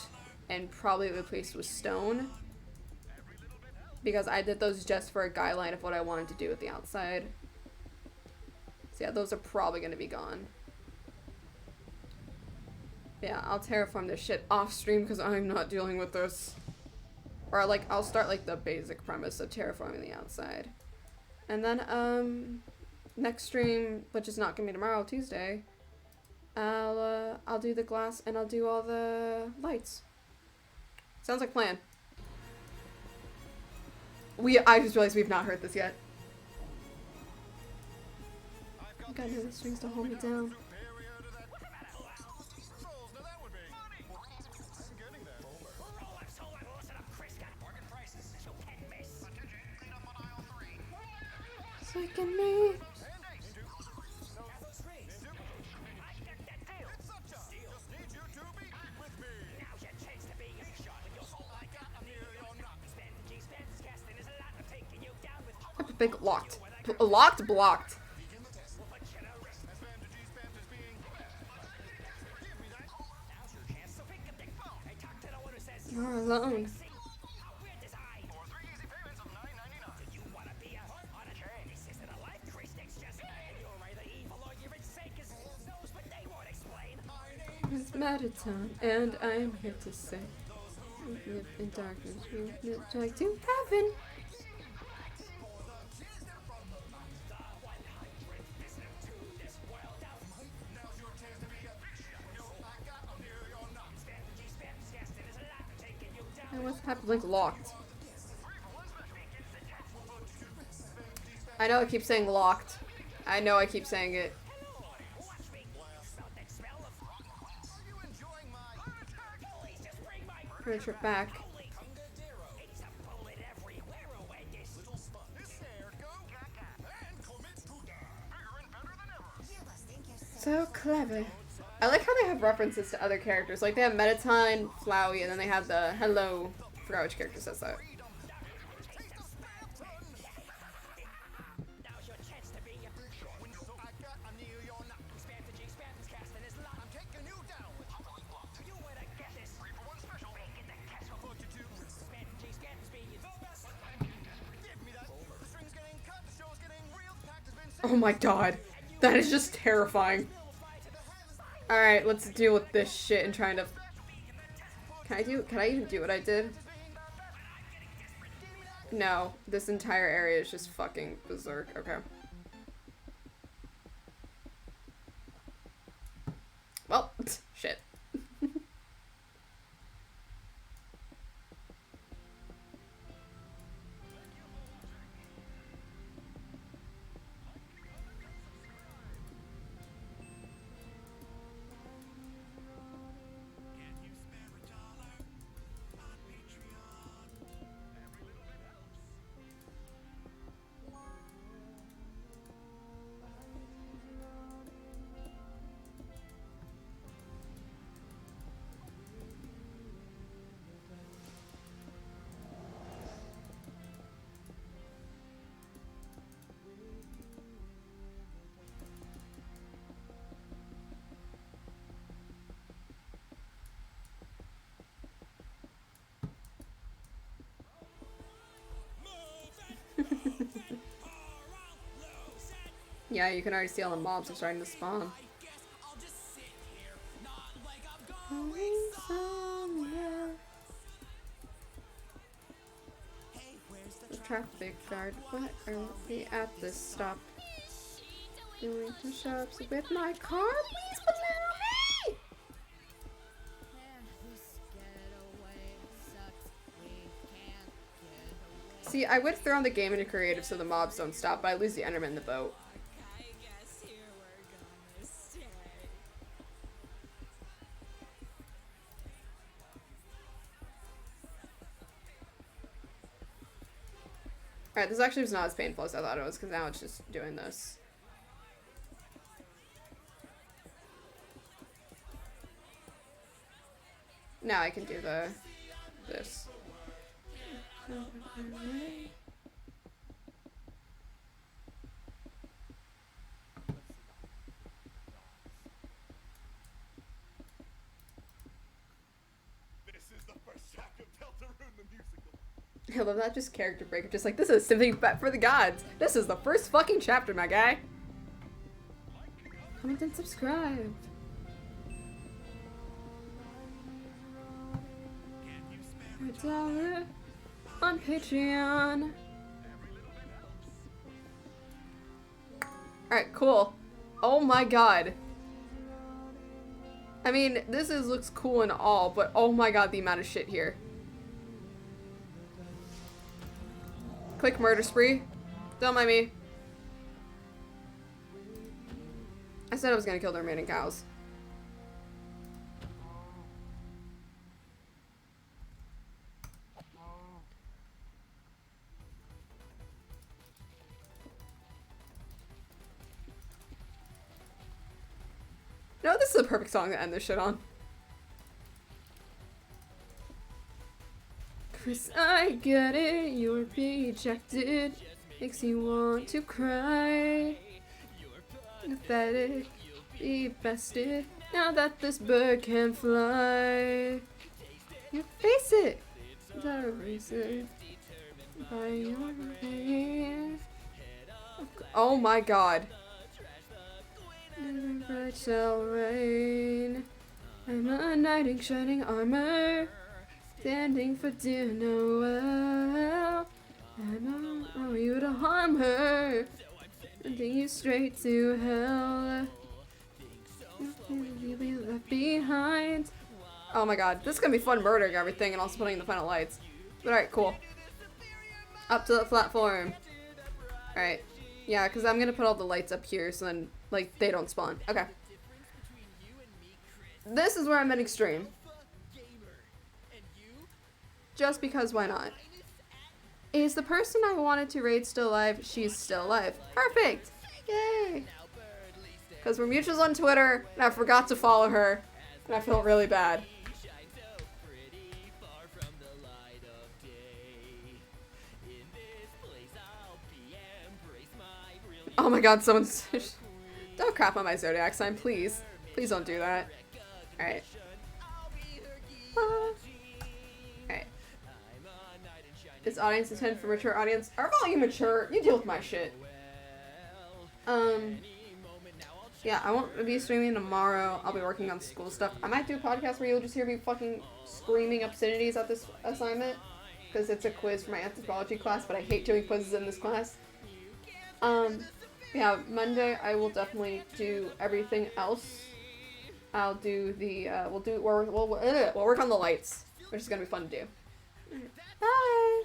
and probably replaced with stone. Because I did those just for a guideline of what I wanted to do with the outside. So yeah, those are probably gonna be gone. Yeah, I'll terraform this shit off stream because I'm not dealing with this. Or like, I'll start like the basic premise of terraforming the outside. And then, next stream, which is not gonna be tomorrow, Tuesday, I'll do the glass and I'll do all the lights. Sounds like a plan. I just realized we've not heard this yet. I got no strings to hold me down. So I can me. Big locked. Locked, blocked. You're alone. It's matter time, and I am here to say, we live in darkness, we live like to heaven. And what's hyperlink locked? I know I keep saying locked. I know I keep saying it. Furniture back. So clever. I like how they have references to other characters. Like they have Mettaton, Flowey, and then they have the hello. I forgot which character says that. Oh my god. That is just terrifying. Alright, let's deal with this shit and trying to... Can I even do what I did? No, this entire area is just fucking berserk. Okay. Well, shit. Can you spare $1 on Patreon? Every little bit helps. Yeah, you can already see all the mobs are starting to spawn. The traffic guard, what are we at this stop? Doing push-ups with my car? Please put that on me! See, I would throw the game into creative so the mobs don't stop, but I lose the Enderman in the boat. Alright, this actually was not as painful as I thought it was, because now it's just doing this. Now I can do this. This is the first chapter of Deltarune the musical. I love that just character break. Just like, this is Symphony for the Gods. This is the first fucking chapter, my guy. Comment and subscribe. Can you spare $1 on Patreon. Alright, cool. Oh my god. I mean, looks cool and all, but oh my god, the amount of shit here. Click murder spree. Don't mind me. I said I was gonna kill the remaining cows. No, this is a perfect song to end this shit on. Chris, I get it, you're rejected. Makes you want to cry. Pathetic, be bested. Now that this bird can fly. You face it. Without a reason. By your hand. Oh my god. Never bright shall rain. I'm a knight in shining armor. Standing for dear Noel. I don't know you to harm her. Sending you straight to hell. You'll be left behind. Oh my god, this is gonna be fun murdering everything and also putting the final lights. But alright, cool. Up to the platform. Alright. Yeah, because I'm gonna put all the lights up here so then, like, they don't spawn. Okay. This is where I'm at extreme. Just because, why not? Is the person I wanted to raid still alive? She's still alive. Perfect! Yay! Because we're mutuals on Twitter, and I forgot to follow her, and I feel really bad. Oh my god, someone's... Don't crap on my zodiac sign, please. Please don't do that. Alright. Alright. This audience is intended for mature audience. Are all you mature? You deal with my shit. Yeah, I won't be streaming tomorrow. I'll be working on school stuff. I might do a podcast where you'll just hear me fucking screaming obscenities at this assignment. Because it's a quiz for my anthropology class, but I hate doing quizzes in this class. Yeah, Monday I will definitely do everything else. I'll do the, we'll work on the lights, which is gonna be fun to do. Bye!